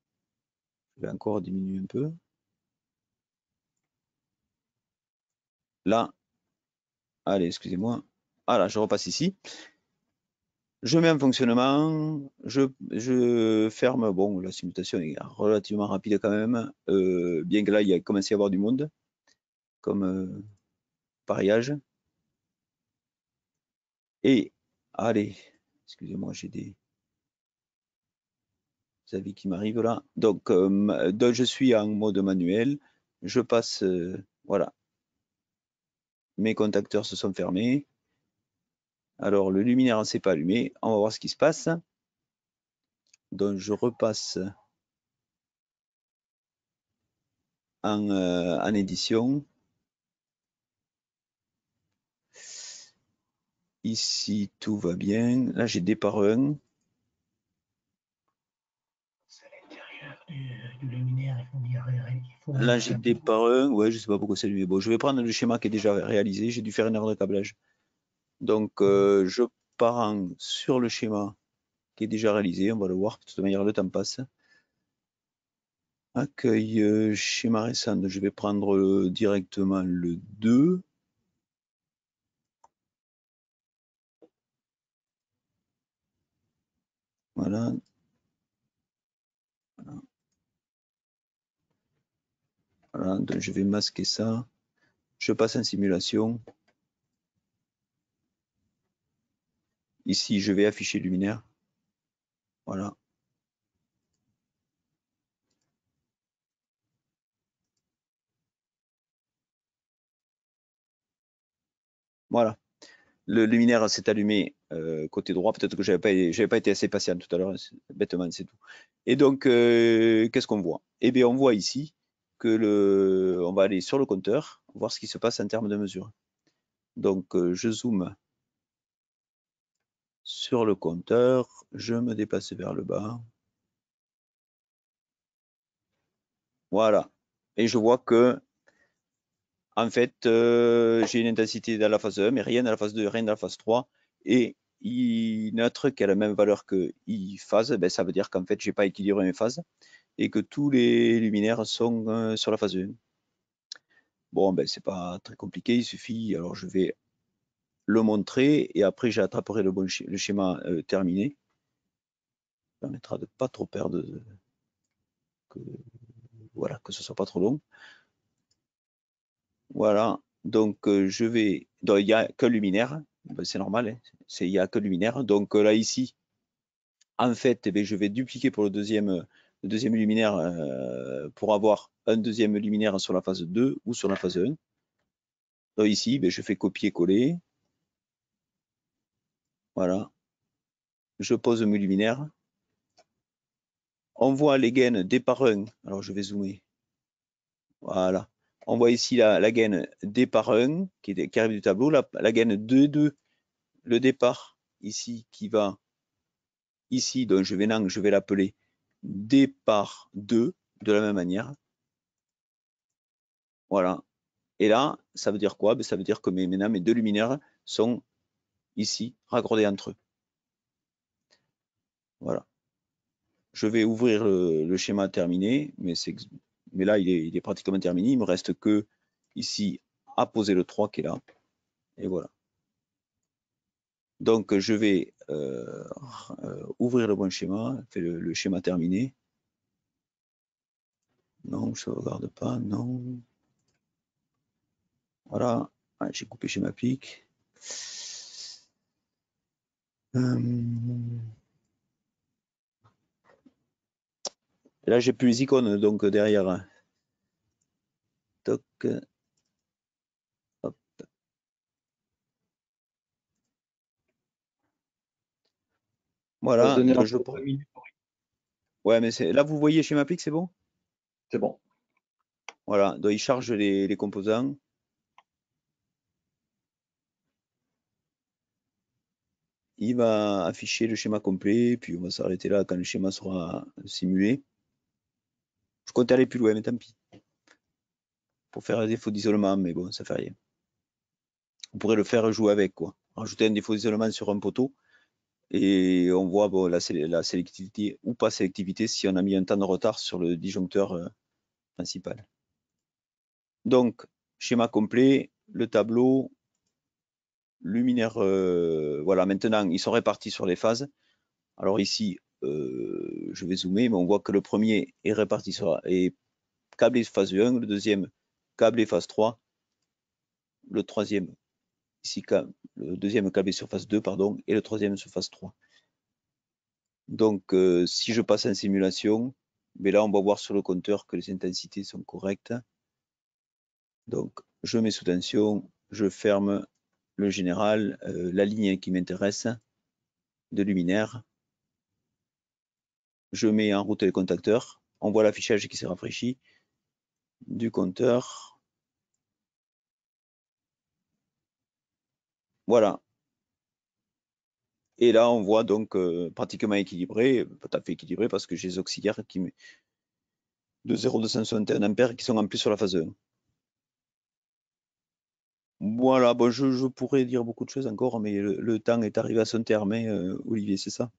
Je vais encore diminuer un peu. Là, allez, excusez-moi. Voilà, je repasse ici. Je mets en fonctionnement. Je ferme. Bon, la simulation est relativement rapide quand même. Bien que là, il a commencé à y avoir du monde comme pariage. Et allez, excusez-moi, j'ai des avis qui m'arrivent là. Donc, je suis en mode manuel. Je passe, voilà. Mes contacteurs se sont fermés. Alors, le luminaire ne s'est pas allumé. On va voir ce qui se passe. Donc, je repasse en édition. Ici, tout va bien. Là, j'ai départ 1. Du luminaire, Là, j'ai départ 1. Ouais, je ne sais pas pourquoi c'est allumé. Bon, je vais prendre le schéma qui est déjà réalisé. J'ai dû faire une erreur de câblage. Donc, je pars sur le schéma qui est déjà réalisé. On va le voir. De toute manière, le temps passe. Accueil schéma récent. Je vais prendre directement le 2. Voilà. Voilà. Donc, je vais masquer ça. Je passe en simulation. Ici, je vais afficher luminaire. Voilà. Voilà. Le luminaire s'est allumé côté droit. Peut-être que j'avais pas été assez patient tout à l'heure. Bêtement, c'est tout. Et donc, qu'est-ce qu'on voit? Eh bien, on voit ici que on va aller sur le compteur, voir ce qui se passe en termes de mesure. Donc, je zoome sur le compteur. Je me déplace vers le bas. Voilà. Et je vois que, en fait, j'ai une intensité dans la phase 1, mais rien dans la phase 2, rien dans la phase 3. Et I neutre qui a la même valeur que I phase, ben, ça veut dire qu'en fait, je n'ai pas équilibré mes phases et que tous les luminaires sont sur la phase 1. Bon, ben, c'est pas très compliqué, il suffit, alors je vais le montrer et après j'attraperai le schéma terminé. Ça permettra de ne pas trop perdre, voilà, que ce soit pas trop long. Voilà, donc je vais, donc il n'y a que luminaire, ben, c'est normal, hein. Il n'y a que luminaire. Donc là ici, en fait, eh bien, je vais dupliquer pour le deuxième luminaire pour avoir un deuxième luminaire sur la phase 2 ou sur la phase 1. Donc ici, ben, je fais copier-coller. Voilà. Je pose mes luminaires. On voit les gaines départ 1. Alors je vais zoomer. Voilà. On voit ici la gaine départ 1 qui arrive du tableau. La gaine 2, le départ ici qui va ici. Donc je vais l'appeler départ 2 de la même manière. Voilà. Et là, ça veut dire quoi? Ça veut dire que maintenant mes deux luminaires sont ici raccordés entre eux. Voilà. Je vais ouvrir le schéma terminé, mais là, il est pratiquement terminé. Il me reste que ici à poser le 3 qui est là. Et voilà. Donc, je vais ouvrir le bon schéma, le schéma terminé. Non, je ne sauvegarde pas, non. Voilà, j'ai coupé schéma pic. Et là, j'ai plus les icônes, donc derrière. Toc. Hop. Voilà. Donc ouais, mais là, vous voyez schéma pic, c'est bon? C'est bon. Voilà, donc il charge les composants. Il va afficher le schéma complet, puis on va s'arrêter là quand le schéma sera simulé. Je comptais aller plus loin, mais tant pis. Pour faire un défaut d'isolement, mais bon, ça fait rien. On pourrait le faire jouer avec, quoi. Rajouter un défaut d'isolement sur un poteau, et on voit bon, la sélectivité ou pas sélectivité si on a mis un temps de retard sur le disjoncteur principal. Donc, schéma complet, le tableau, luminaire, voilà, maintenant, ils sont répartis sur les phases. Alors ici, je vais zoomer, mais on voit que le premier est réparti est câblé phase 1, le deuxième câblé phase 3, le troisième, ici, le deuxième câblé sur phase 2, pardon, et le troisième sur phase 3. Donc, si je passe en simulation, mais là, on va voir sur le compteur que les intensités sont correctes. Donc, je mets sous tension, je ferme le général, la ligne qui m'intéresse de luminaire. Je mets en route les contacteurs. On voit l'affichage qui s'est rafraîchi du compteur. Voilà. Et là, on voit donc pratiquement équilibré, pas tout à fait équilibré parce que j'ai les auxiliaires de 0,261 ampères qui sont en plus sur la phase 1. Voilà, bon, je pourrais dire beaucoup de choses encore, mais le temps est arrivé à son terme, hein, Olivier, c'est ça?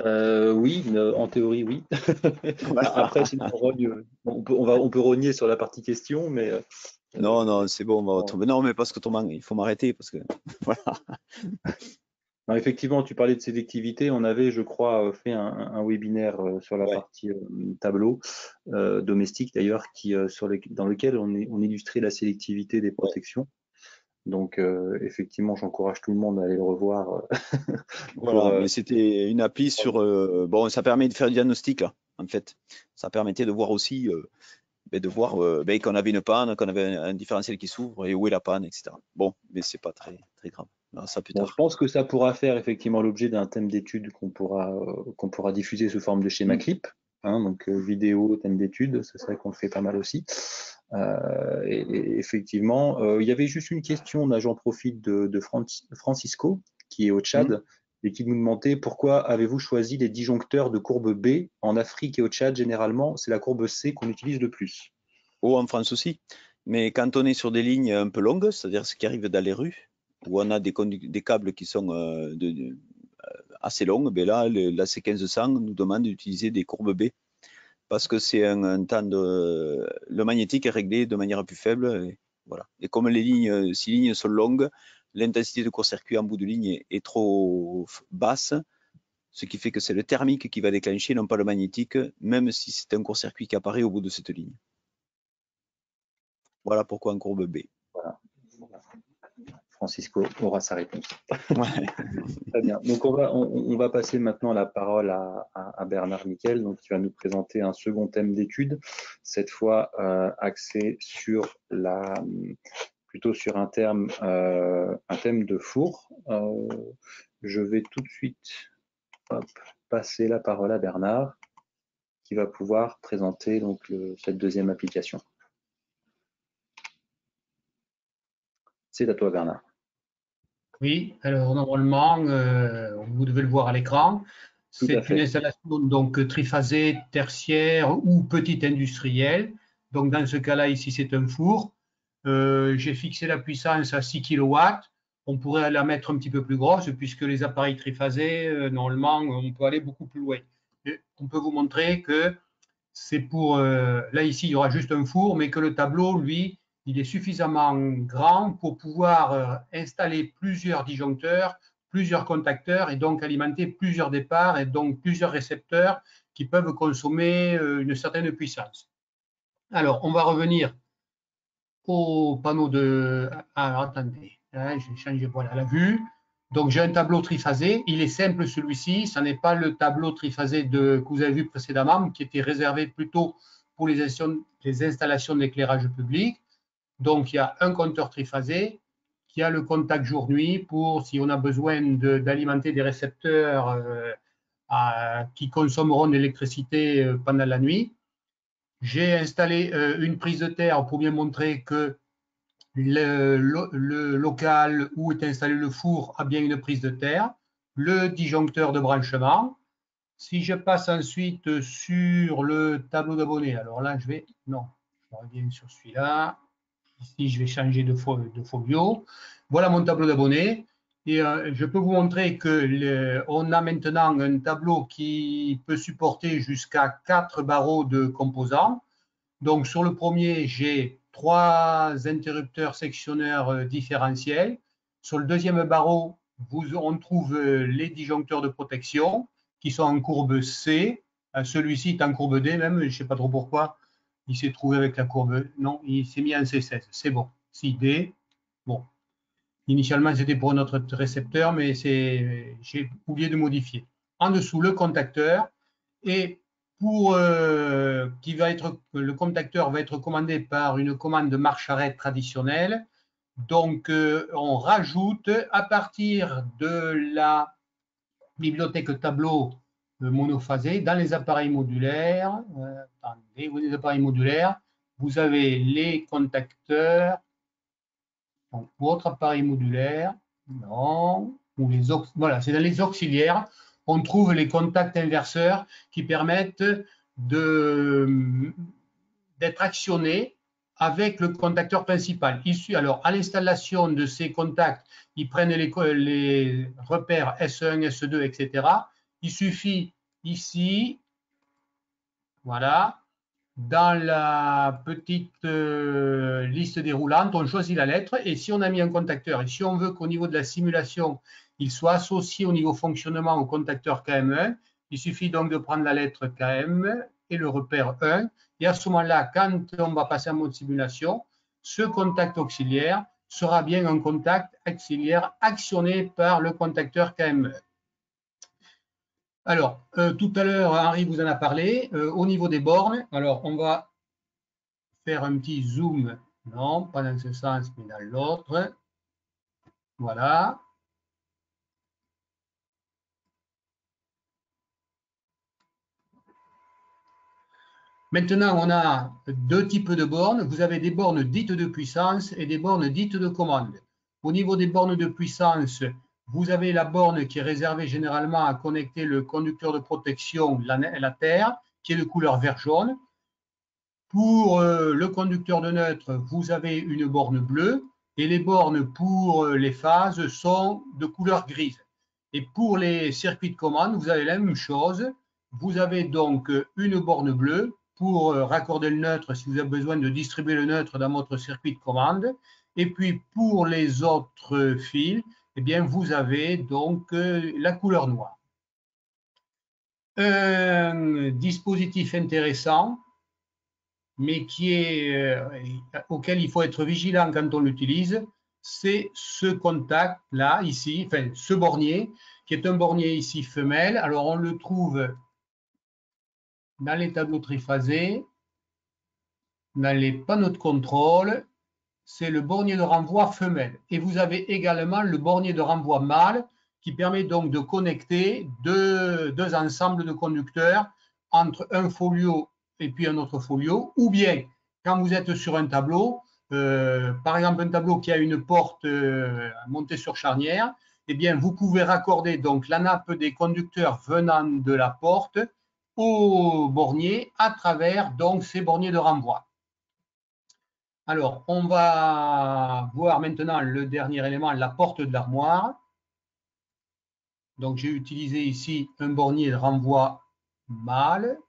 Oui, en théorie, oui. Après, sinon, on peut rogner sur la partie question, mais non, non, c'est bon, on va retrouver. Non, mais parce que il faut m'arrêter parce que voilà. non, effectivement, tu parlais de sélectivité. On avait, je crois, fait un webinaire sur la Ouais. partie tableau domestique d'ailleurs, dans lequel on illustrait la sélectivité des protections. Donc, effectivement, j'encourage tout le monde à aller le revoir. Voilà, mais c'était une appli sur. Bon, ça permet de faire du diagnostic, là, en fait. Ça permettait de voir aussi, qu'on avait une panne, qu'on avait un différentiel qui s'ouvre et où est la panne, etc. Bon, mais c'est pas très, très grave. On verra ça plus Bon, tard. je pense que ça pourra faire effectivement l'objet d'un thème d'étude qu'on pourra diffuser sous forme de schéma clip. Hein, donc vidéo, thème d'étude, c'est vrai qu'on le fait pas mal aussi. Et effectivement, il y avait juste une question, là j'en profite, de Francisco, qui est au Tchad, et qui nous demandait pourquoi avez-vous choisi les disjoncteurs de courbe B en Afrique et au Tchad. Généralement, c'est la courbe C qu'on utilise le plus. Oh, en France aussi. Mais quand on est sur des lignes un peu longues, c'est-à-dire ce qui arrive dans les rues, où on a des câbles qui sont assez longs, ben là, la C1500 nous demande d'utiliser des courbes B parce que c'est un temps le magnétique est réglé de manière plus faible. Et, voilà. Et comme si les lignes sont longues, l'intensité de court-circuit en bout de ligne est trop basse, ce qui fait que c'est le thermique qui va déclencher, non pas le magnétique, même si c'est un court-circuit qui apparaît au bout de cette ligne. Voilà pourquoi en courbe B. Voilà. Francisco aura sa réponse. Ouais. Très bien. Donc on va passer maintenant la parole à Bernard Miquel, donc qui va nous présenter un second thème d'étude, cette fois axé sur plutôt sur un thème de four. Je vais tout de suite passer la parole à Bernard, qui va pouvoir présenter donc cette deuxième application. C'est à toi, Bernard. Oui, alors normalement, vous devez le voir à l'écran. C'est une installation donc triphasée, tertiaire ou petite industrielle. Donc dans ce cas-là, ici, c'est un four. J'ai fixé la puissance à 6 kW. on pourrait la mettre un petit peu plus grosse, puisque les appareils triphasés, normalement, on peut aller beaucoup plus loin. Et on peut vous montrer que c'est pour, là ici, il y aura juste un four, mais que le tableau, lui, il est suffisamment grand pour pouvoir installer plusieurs disjoncteurs, plusieurs contacteurs, et donc alimenter plusieurs départs, et donc plusieurs récepteurs qui peuvent consommer une certaine puissance. Alors, on va revenir au panneau de... Alors, attendez, j'ai changé, voilà, la vue. Donc, j'ai un tableau triphasé. Il est simple, celui-ci. Ce n'est pas le tableau triphasé que vous avez vu précédemment, qui était réservé plutôt pour les installations d'éclairage public. Donc, il y a un compteur triphasé qui a le contact jour-nuit pour, si on a besoin d'alimenter des récepteurs qui consommeront de l'électricité pendant la nuit. J'ai installé une prise de terre pour bien montrer que le local où est installé le four a bien une prise de terre, le disjoncteur de branchement. Si je passe ensuite sur le tableau d'abonnés, alors là, je reviens sur celui-là. Ici, je vais changer de folio. Voilà mon tableau d'abonnés. Et je peux vous montrer qu'on a maintenant un tableau qui peut supporter jusqu'à 4 barreaux de composants. Donc, sur le premier, j'ai 3 interrupteurs sectionneurs différentiels. Sur le deuxième barreau, on trouve les disjoncteurs de protection qui sont en courbe C. Celui-ci est en courbe D même, je ne sais pas trop pourquoi. Il s'est trouvé avec la courbe. Non, il s'est mis en C16. C'est bon. Si D. Bon. Initialement, c'était pour notre récepteur, mais j'ai oublié de modifier. En dessous, le contacteur. Et le contacteur va être commandé par une commande de marche-arrêt traditionnelle. Donc, on rajoute à partir de la bibliothèque tableau monophasé dans les appareils modulaires. Attendez, les appareils modulaires, vous avez les contacteurs. Donc, votre appareil modulaire, non, ou voilà, c'est dans les auxiliaires, on trouve les contacts inverseurs qui permettent d'être actionnés avec le contacteur principal. Alors, à l'installation de ces contacts, ils prennent les repères S1, S2, etc. Il suffit ici, voilà, dans la petite liste déroulante, on choisit la lettre et si on a mis un contacteur et si on veut qu'au niveau de la simulation, il soit associé au niveau fonctionnement au contacteur KM1, il suffit donc de prendre la lettre KM et le repère 1 et à ce moment-là, quand on va passer en mode simulation, ce contact auxiliaire sera bien un contact auxiliaire actionné par le contacteur KM1. Alors, tout à l'heure, Henri vous en a parlé. Au niveau des bornes, alors on va faire un petit zoom. Non, pas dans ce sens, mais dans l'autre. Voilà. Maintenant, on a 2 types de bornes. Vous avez des bornes dites de puissance et des bornes dites de commande. Au niveau des bornes de puissance, vous avez la borne qui est réservée généralement à connecter le conducteur de protection, la terre, qui est de couleur vert-jaune. Pour le conducteur de neutre, vous avez une borne bleue et les bornes pour les phases sont de couleur grise. Et pour les circuits de commande, vous avez la même chose. Vous avez donc une borne bleue pour raccorder le neutre si vous avez besoin de distribuer le neutre dans votre circuit de commande. Et puis pour les autres fils, eh bien, vous avez donc la couleur noire. Un dispositif intéressant, mais auquel il faut être vigilant quand on l'utilise, c'est ce contact-là, ici, enfin ce bornier, qui est un bornier ici femelle. Alors on le trouve dans les tableaux triphasés, dans les panneaux de contrôle, c'est le bornier de renvoi femelle. Et vous avez également le bornier de renvoi mâle, qui permet donc de connecter deux ensembles de conducteurs entre un folio et puis un autre folio, ou bien quand vous êtes sur un tableau, par exemple un tableau qui a une porte montée sur charnière, eh bien vous pouvez raccorder donc la nappe des conducteurs venant de la porte au bornier à travers donc ces borniers de renvoi. Alors, on va voir maintenant le dernier élément, la porte de l'armoire. Donc, j'ai utilisé ici un bornier de renvoi mâle.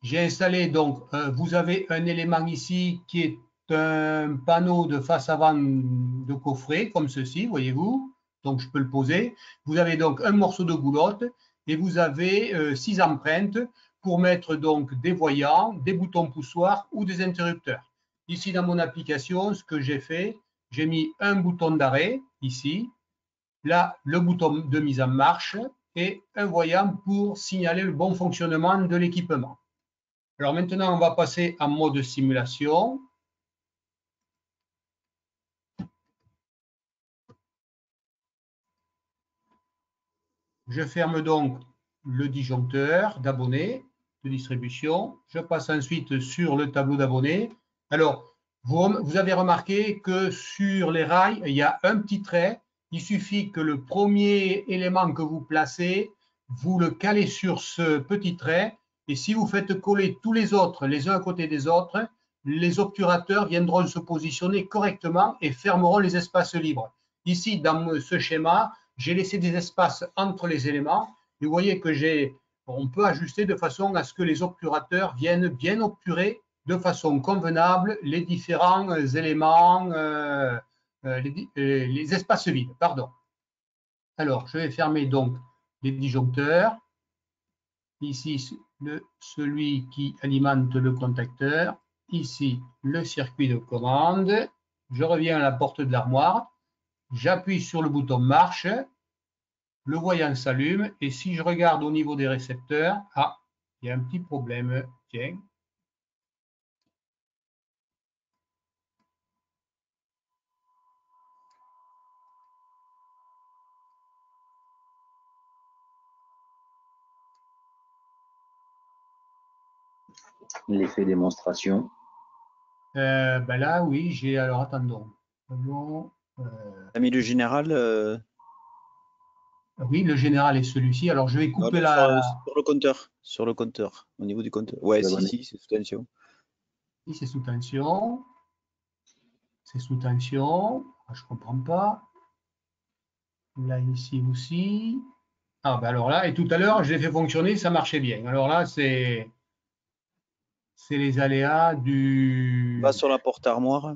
J'ai installé, donc, vous avez un élément ici qui est un panneau de face avant de coffret, comme ceci, voyez-vous. Donc, je peux le poser. Vous avez donc un morceau de goulotte et vous avez 6 empreintes pour mettre donc des voyants, des boutons poussoirs ou des interrupteurs. Ici, dans mon application, ce que j'ai fait, j'ai mis un bouton d'arrêt, ici. Là, le bouton de mise en marche et un voyant pour signaler le bon fonctionnement de l'équipement. Alors maintenant, on va passer en mode simulation. Je ferme donc le disjoncteur d'abonnés de distribution. Je passe ensuite sur le tableau d'abonnés. Alors, vous avez remarqué que sur les rails, il y a un petit trait. Il suffit que le premier élément que vous placez, vous le calez sur ce petit trait. Et si vous faites coller tous les autres, les uns à côté des autres, les obturateurs viendront se positionner correctement et fermeront les espaces libres. Ici, dans ce schéma, j'ai laissé des espaces entre les éléments. Et vous voyez que on peut ajuster de façon à ce que les obturateurs viennent bien obturer de façon convenable les différents éléments, les espaces vides. Pardon. Alors, je vais fermer donc les disjoncteurs. Ici, celui qui alimente le contacteur. Ici, le circuit de commande. Je reviens à la porte de l'armoire. J'appuie sur le bouton marche. Le voyant s'allume et si je regarde au niveau des récepteurs, ah, il y a un petit problème. Tiens. L'effet démonstration. Ben là, oui, j'ai. Alors, attendons. T'as mis le général Oui, le général est celui-ci. Alors, je vais couper sur le compteur. Sur le compteur, au niveau du compteur. Ouais, si, c'est sous tension. Ici, c'est sous tension. C'est sous tension. Je ne comprends pas. Là, ici aussi. Ah, ben alors là, et tout à l'heure, je l'ai fait fonctionner, ça marchait bien. Alors là, c'est les aléas du. Va sur la porte armoire.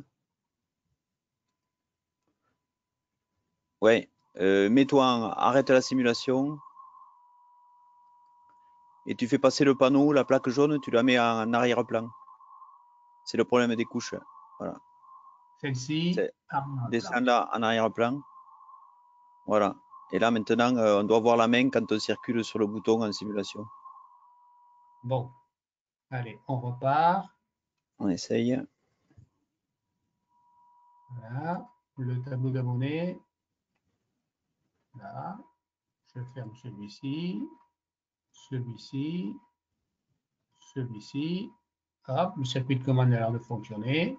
Ouais. Mets-toi arrête la simulation. Et tu fais passer le panneau, la plaque jaune, tu la mets en arrière-plan. C'est le problème des couches. Voilà. Celle-ci. Descends là en arrière-plan. Voilà. Et là, maintenant, on doit voir la main quand on circule sur le bouton en simulation. Bon. Allez, on repart. On essaye. Voilà. Le tableau d'abonnés. Là. Je ferme celui-ci. Celui-ci. Celui-ci. Hop, le circuit de commande a l'air de fonctionner.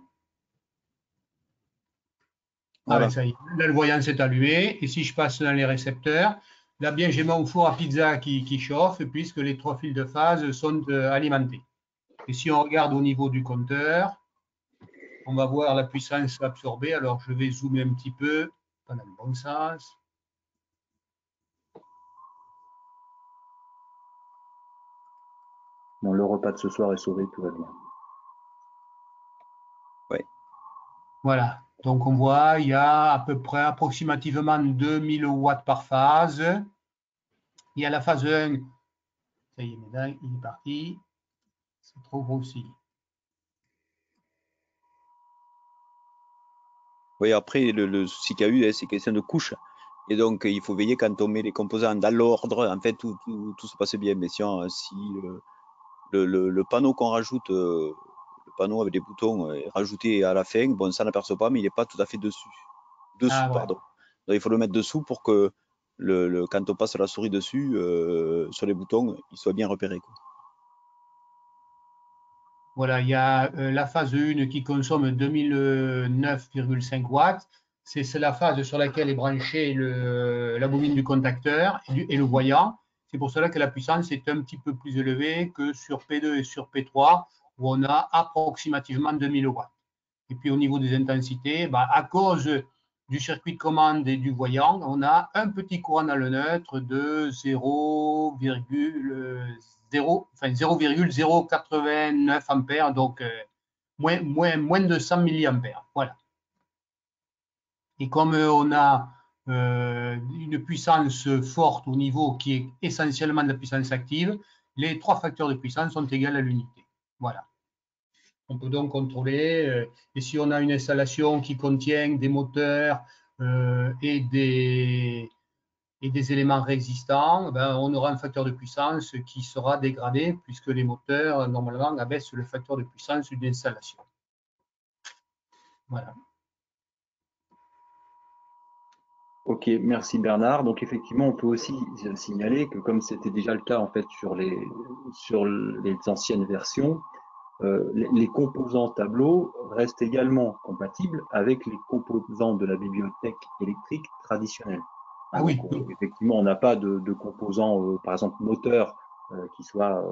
Voilà. Ah, ça y est. Là, le voyant s'est allumé. Et si je passe dans les récepteurs, là, bien, j'ai mon four à pizza qui chauffe puisque les 3 fils de phase sont alimentés. Et si on regarde au niveau du compteur, on va voir la puissance absorbée. Alors, je vais zoomer un petit peu, pas dans le bon sens. Bon, le repas de ce soir est sauvé, tout va bien. Ouais. Voilà. Donc, on voit, il y a à peu près approximativement 2000 watts par phase. Il y a la phase 1. Ça y est, maintenant, il est parti. C'est trop grossi. Oui, après, le souci qu'il y a eu, c'est question de couche. Et donc, il faut veiller quand on met les composants dans l'ordre. En fait, tout se passe bien. Mais si le panneau qu'on rajoute, le panneau avec des boutons est rajouté à la fin, bon, ça n'aperçoit pas, mais il n'est pas tout à fait dessous. Pardon. Donc, il faut le mettre dessous pour que quand on passe la souris dessus, sur les boutons, il soit bien repéré, quoi. Voilà, il y a la phase 1 qui consomme 2009,5 watts. C'est la phase sur laquelle est branché la bobine du contacteur et le voyant. C'est pour cela que la puissance est un petit peu plus élevée que sur P2 et sur P3. où on a approximativement 2000 watts. Et puis au niveau des intensités, à cause du circuit de commande et du voyant, on a un petit courant dans le neutre de 0,089 ampères, donc moins de 100 milliampères. Voilà. Et comme on a une puissance forte au niveau qui est essentiellement de la puissance active, les 3 facteurs de puissance sont égaux à l'unité. Voilà. On peut donc contrôler, et si on a une installation qui contient des moteurs et des éléments résistants, on aura un facteur de puissance qui sera dégradé puisque les moteurs, normalement, abaissent le facteur de puissance d'une installation. Voilà. Ok, merci Bernard. Donc effectivement, on peut aussi signaler que comme c'était déjà le cas en fait sur les anciennes versions, les composants tableau restent également compatibles avec les composants de la bibliothèque électrique traditionnelle. Ah oui. Donc, effectivement, on n'a pas de composants, par exemple moteur, qui soient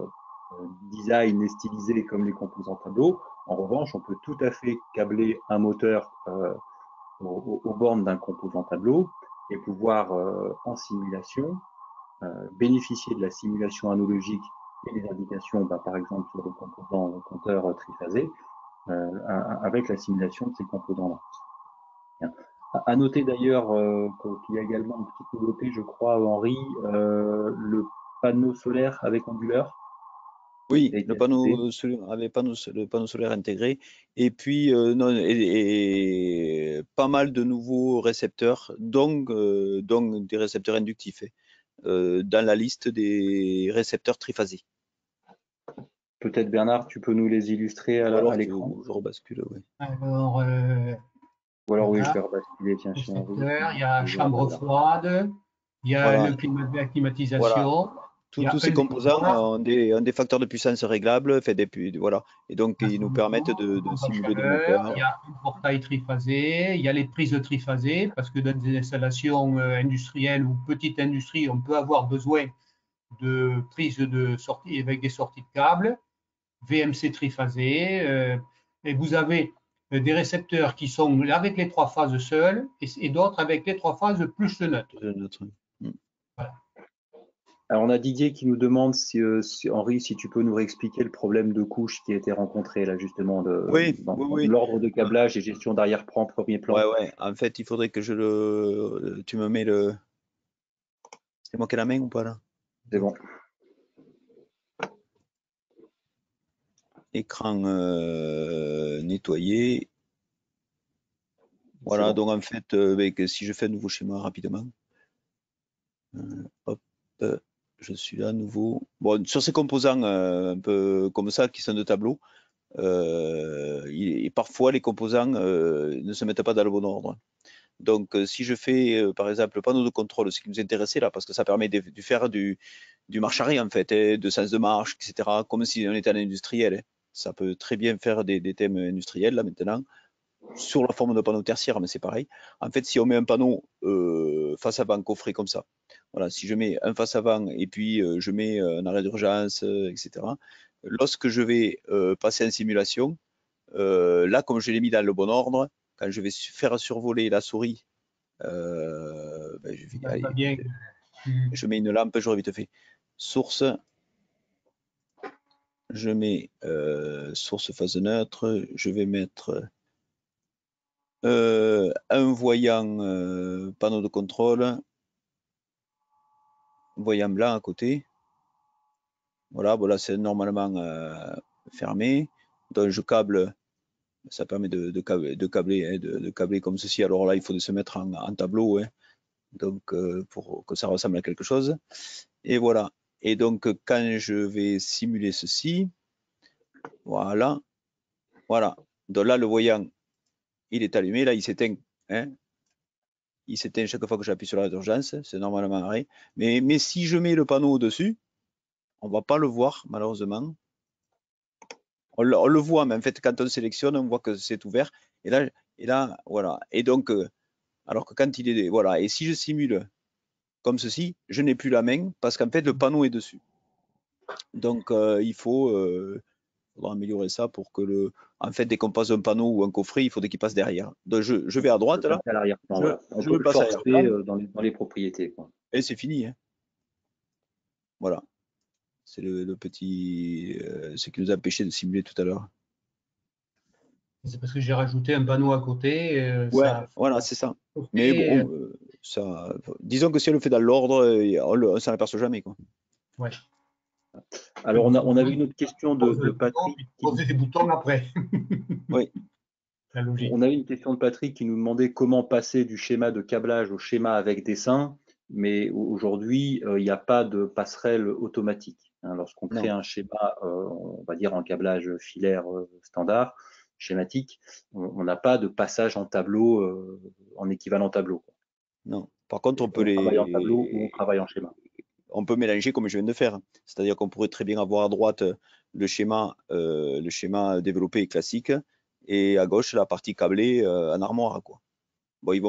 design et stylisés comme les composants tableau. En revanche, on peut tout à fait câbler un moteur aux bornes d'un composant tableau et pouvoir en simulation bénéficier de la simulation analogique et des indications, par exemple sur le composant compteur triphasé, avec la simulation de ces composants-là. À noter d'ailleurs qu'il y a également une petite nouveauté, je crois, Henri, le panneau solaire avec onduleur. Oui, le panneau solaire intégré, et puis pas mal de nouveaux récepteurs, donc des récepteurs inductifs dans la liste des récepteurs triphasés. Peut-être Bernard, tu peux nous les illustrer à l'écran. Je rebascule, oui. Alors, ou alors voilà. oui, je vais rebasculer, tiens, chez Henri. Il y a chambre froide, il y a Voilà. la climatisation. Voilà. Tous ces composants ont des facteurs de puissance réglables, voilà, et donc ils nous permettent de simuler des moteurs. Il y a un portail triphasé, il y a les prises triphasées, parce que dans des installations industrielles ou petites industries, on peut avoir besoin de prises de sortie avec des sorties de câbles, VMC triphasé, et vous avez des récepteurs qui sont avec les 3 phases seules et d'autres avec les 3 phases plus le neutre. Voilà. Alors on a Didier qui nous demande si Henri, si tu peux nous réexpliquer le problème de couche qui a été rencontré là justement dans l'ordre de câblage et gestion d'arrière-plan, premier plan. Ouais. En fait, il faudrait que tu me mets le. C'est moi qui ai la main ou pas là? C'est bon. Écran nettoyé. Voilà, donc en fait, si je fais un nouveau schéma rapidement. Hop, je suis là, nouveau. Bon, sur ces composants un peu comme ça, qui sont de tableau, et parfois les composants ne se mettent pas dans le bon ordre. Donc, si je fais, par exemple, le panneau de contrôle, ce qui nous intéressait là, parce que ça permet de faire du marche arrière, en fait, de sens de marche, etc., comme si on était en industriel. Ça peut très bien faire des thèmes industriels, là, maintenant, sur la forme de panneau tertiaire, mais c'est pareil. En fait, si on met un panneau face avant coffret comme ça, voilà, si je mets un face avant et puis je mets un arrêt d'urgence, etc., lorsque je vais passer en simulation, là, comme je l'ai mis dans le bon ordre, quand je vais faire survoler la souris, je mets une lampe, j'aurais vite fait. Source, je mets source phase neutre, je vais mettre un voyant panneau de contrôle, voyant blanc à côté. Voilà, c'est normalement fermé. Donc je câble. Ça permet de câbler comme ceci. Alors là, il faut se mettre en tableau, donc pour que ça ressemble à quelque chose. Et voilà. Et donc, quand je vais simuler ceci, voilà. Donc là, le voyant, il est allumé. Là, il s'éteint. Il s'éteint chaque fois que j'appuie sur l'arrêt d'urgence. C'est normalement arrêt. Mais si je mets le panneau au-dessus, on ne va pas le voir, malheureusement. On le voit, mais en fait, quand on sélectionne, on voit que c'est ouvert. Et là, voilà. Et donc, alors que quand il est, voilà. Et si je simule comme ceci, je n'ai plus la main parce qu'en fait, le panneau est dessus. Donc, il faut faudra améliorer ça pour que en fait, dès qu'on passe un panneau ou un coffret, il faudrait qu'il passe derrière. Donc, je vais à droite, là. À l'arrière-plan, voilà. On Je peut me le passe à forcer l'arrière-plan dans les propriétés, quoi. et c'est fini, hein. Voilà. C'est le petit, ce qui nous a empêché de simuler tout à l'heure. C'est parce que j'ai rajouté un panneau à côté. Ouais, Ça voilà, c'est ça. fait, Mais bon, ça, disons que si on le fait dans l'ordre, on s'en aperçoit jamais, quoi. ouais. Alors, on avait une autre question de Patrick. Poser des boutons après. Oui. La logique. On avait une question de Patrick qui nous demandait comment passer du schéma de câblage au schéma avec dessin, mais aujourd'hui, il n'y a pas de passerelle automatique. Hein, lorsqu'on crée un schéma, on va dire en câblage filaire standard, schématique, on n'a pas de passage en tableau, en équivalent tableau, quoi. Non. Par contre, on peut travaille en tableau ou on travaille en schéma. On peut mélanger comme je viens de faire. C'est-à-dire qu'on pourrait très bien avoir à droite le schéma développé et classique et à gauche la partie câblée en armoire, quoi. Bon, ils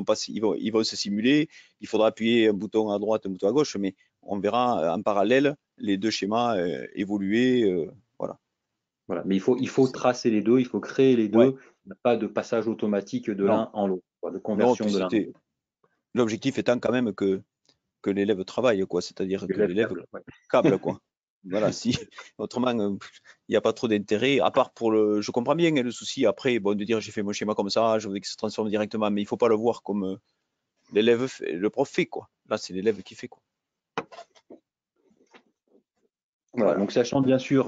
vont se simuler. Il faudra appuyer un bouton à droite, un bouton à gauche, mais on verra en parallèle les deux schémas évoluer. Voilà. Voilà. Mais il faut tracer les deux, il faut créer les deux. Ouais. Il n'y a pas de passage automatique de l'un en l'autre, de conversion de l'un en l'autre. L'objectif étant quand même que l'élève travaille, quoi. C'est-à-dire que l'élève câble, quoi. Voilà, si autrement il n'y a pas trop d'intérêt, à part pour je comprends bien le souci après, bon, de dire j'ai fait mon schéma comme ça, je voudrais que ça se transforme directement, mais il ne faut pas le voir comme l'élève fait, le prof fait, quoi. Là, c'est l'élève qui fait, quoi. Voilà, donc sachant bien sûr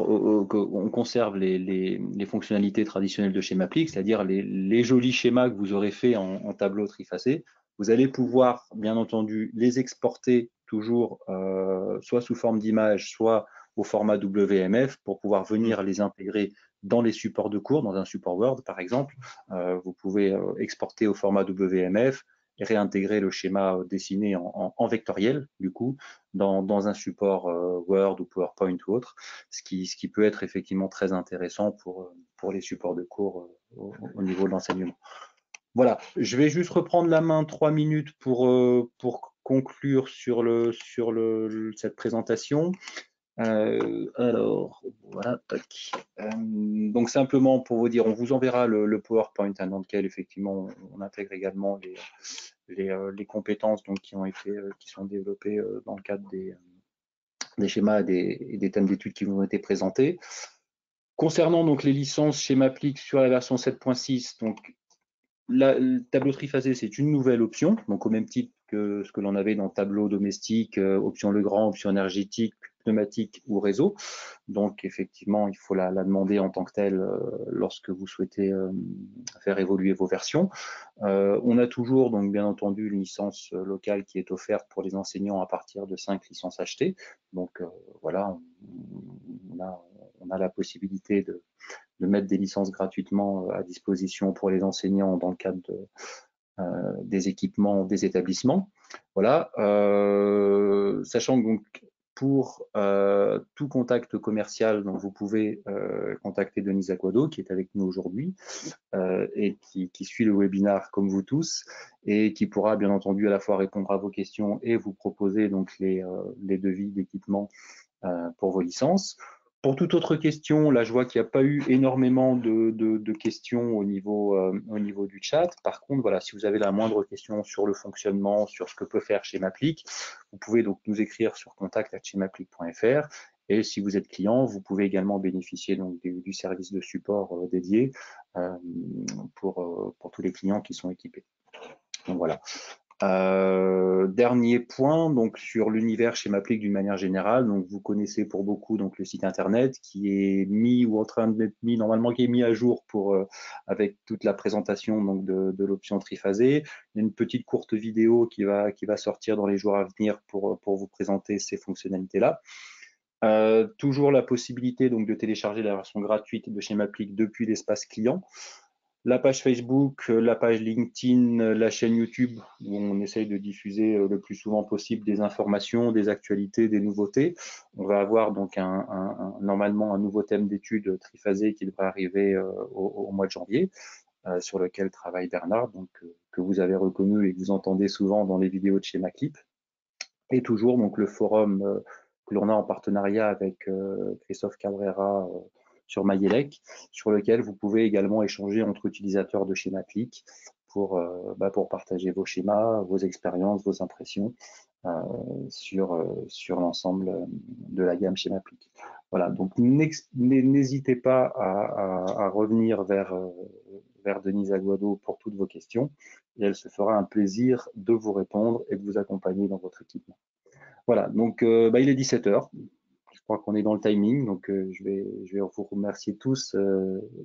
qu'on conserve les fonctionnalités traditionnelles de Schémaplique, c'est-à-dire les jolis schémas que vous aurez fait en tableau trifacé, vous allez pouvoir bien entendu les exporter toujours soit sous forme d'image, soit au format WMF pour pouvoir venir les intégrer dans les supports de cours, dans un support Word par exemple. Vous pouvez exporter au format WMF et réintégrer le schéma dessiné en vectoriel, du coup, dans un support Word ou PowerPoint ou autre, ce qui peut être effectivement très intéressant pour les supports de cours au niveau de l'enseignement. Voilà, je vais juste reprendre la main 3 minutes pour conclure sur cette présentation. Alors, voilà, tac. Donc simplement pour vous dire, on vous enverra le PowerPoint dans lequel effectivement on intègre également les compétences donc, qui sont développées dans le cadre des schémas et des thèmes d'études qui vous ont été présentés. Concernant donc les licences Schémaplique sur la version 7.6, donc le tableau triphasé, c'est une nouvelle option, donc au même titre que ce que l'on avait dans tableau domestique, option Legrand, option énergétique, pneumatique ou réseau. Donc effectivement, il faut la demander en tant que telle lorsque vous souhaitez faire évoluer vos versions. On a toujours donc bien entendu une licence locale qui est offerte pour les enseignants à partir de 5 licences achetées. Donc voilà, on a la possibilité de mettre des licences gratuitement à disposition pour les enseignants dans le cadre des équipements des établissements. Voilà, sachant que donc pour tout contact commercial, donc vous pouvez contacter Denise Aguado qui est avec nous aujourd'hui et qui suit le webinaire comme vous tous et qui pourra bien entendu à la fois répondre à vos questions et vous proposer donc les devis d'équipement pour vos licences. Pour toute autre question, là je vois qu'il n'y a pas eu énormément de questions au niveau du chat. Par contre, voilà, si vous avez la moindre question sur le fonctionnement, sur ce que peut faire Schémaplique, vous pouvez donc nous écrire sur contact@schémaplique.fr. Et si vous êtes client, vous pouvez également bénéficier donc du service de support dédié pour tous les clients qui sont équipés. Donc voilà. Dernier point, donc sur l'univers Schémaplique d'une manière générale. Donc vous connaissez pour beaucoup donc le site internet qui est mis ou en train d'être mis normalement qui est mis à jour pour avec toute la présentation donc de l'option triphasée. Il y a une petite courte vidéo qui va sortir dans les jours à venir pour vous présenter ces fonctionnalités là. Toujours la possibilité donc de télécharger la version gratuite de Schémaplique depuis l'espace client. La page Facebook, la page LinkedIn, la chaîne YouTube où on essaye de diffuser le plus souvent possible des informations, des actualités, des nouveautés. On va avoir donc normalement un nouveau thème d'étude triphasé qui devrait arriver au mois de janvier, sur lequel travaille Bernard, donc que vous avez reconnu et que vous entendez souvent dans les vidéos de Schémaclip. Et toujours donc le forum que l'on a en partenariat avec Christophe Cabrera sur MyElec, sur lequel vous pouvez également échanger entre utilisateurs de Schémaplique pour partager vos schémas, vos expériences, vos impressions sur l'ensemble de la gamme Schémaplique. Voilà, donc n'hésitez pas à revenir vers Denise Aguado pour toutes vos questions et elle se fera un plaisir de vous répondre et de vous accompagner dans votre équipement. Voilà, donc il est 17 h. Je crois qu'on est dans le timing, donc je vais vous remercier tous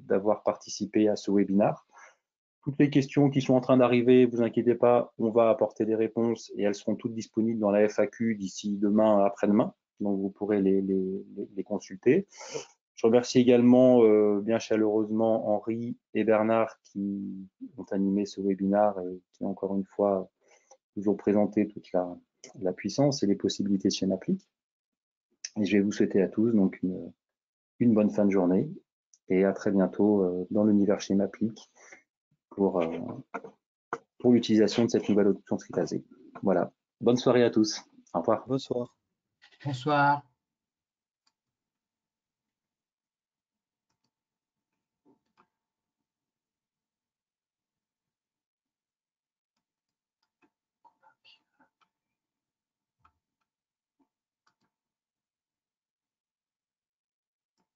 d'avoir participé à ce webinaire. Toutes les questions qui sont en train d'arriver, vous inquiétez pas, on va apporter des réponses et elles seront toutes disponibles dans la FAQ d'ici demain, après-demain, donc vous pourrez les consulter. Je remercie également bien chaleureusement Henri et Bernard qui ont animé ce webinaire et qui, encore une fois, nous ont présenté toute la puissance et les possibilités de Schémaplique. Et je vais vous souhaiter à tous donc une bonne fin de journée et à très bientôt dans l'univers Schémaplique pour l'utilisation de cette nouvelle option tritazée. Voilà. Bonne soirée à tous. Au revoir. Bonsoir. Bonsoir.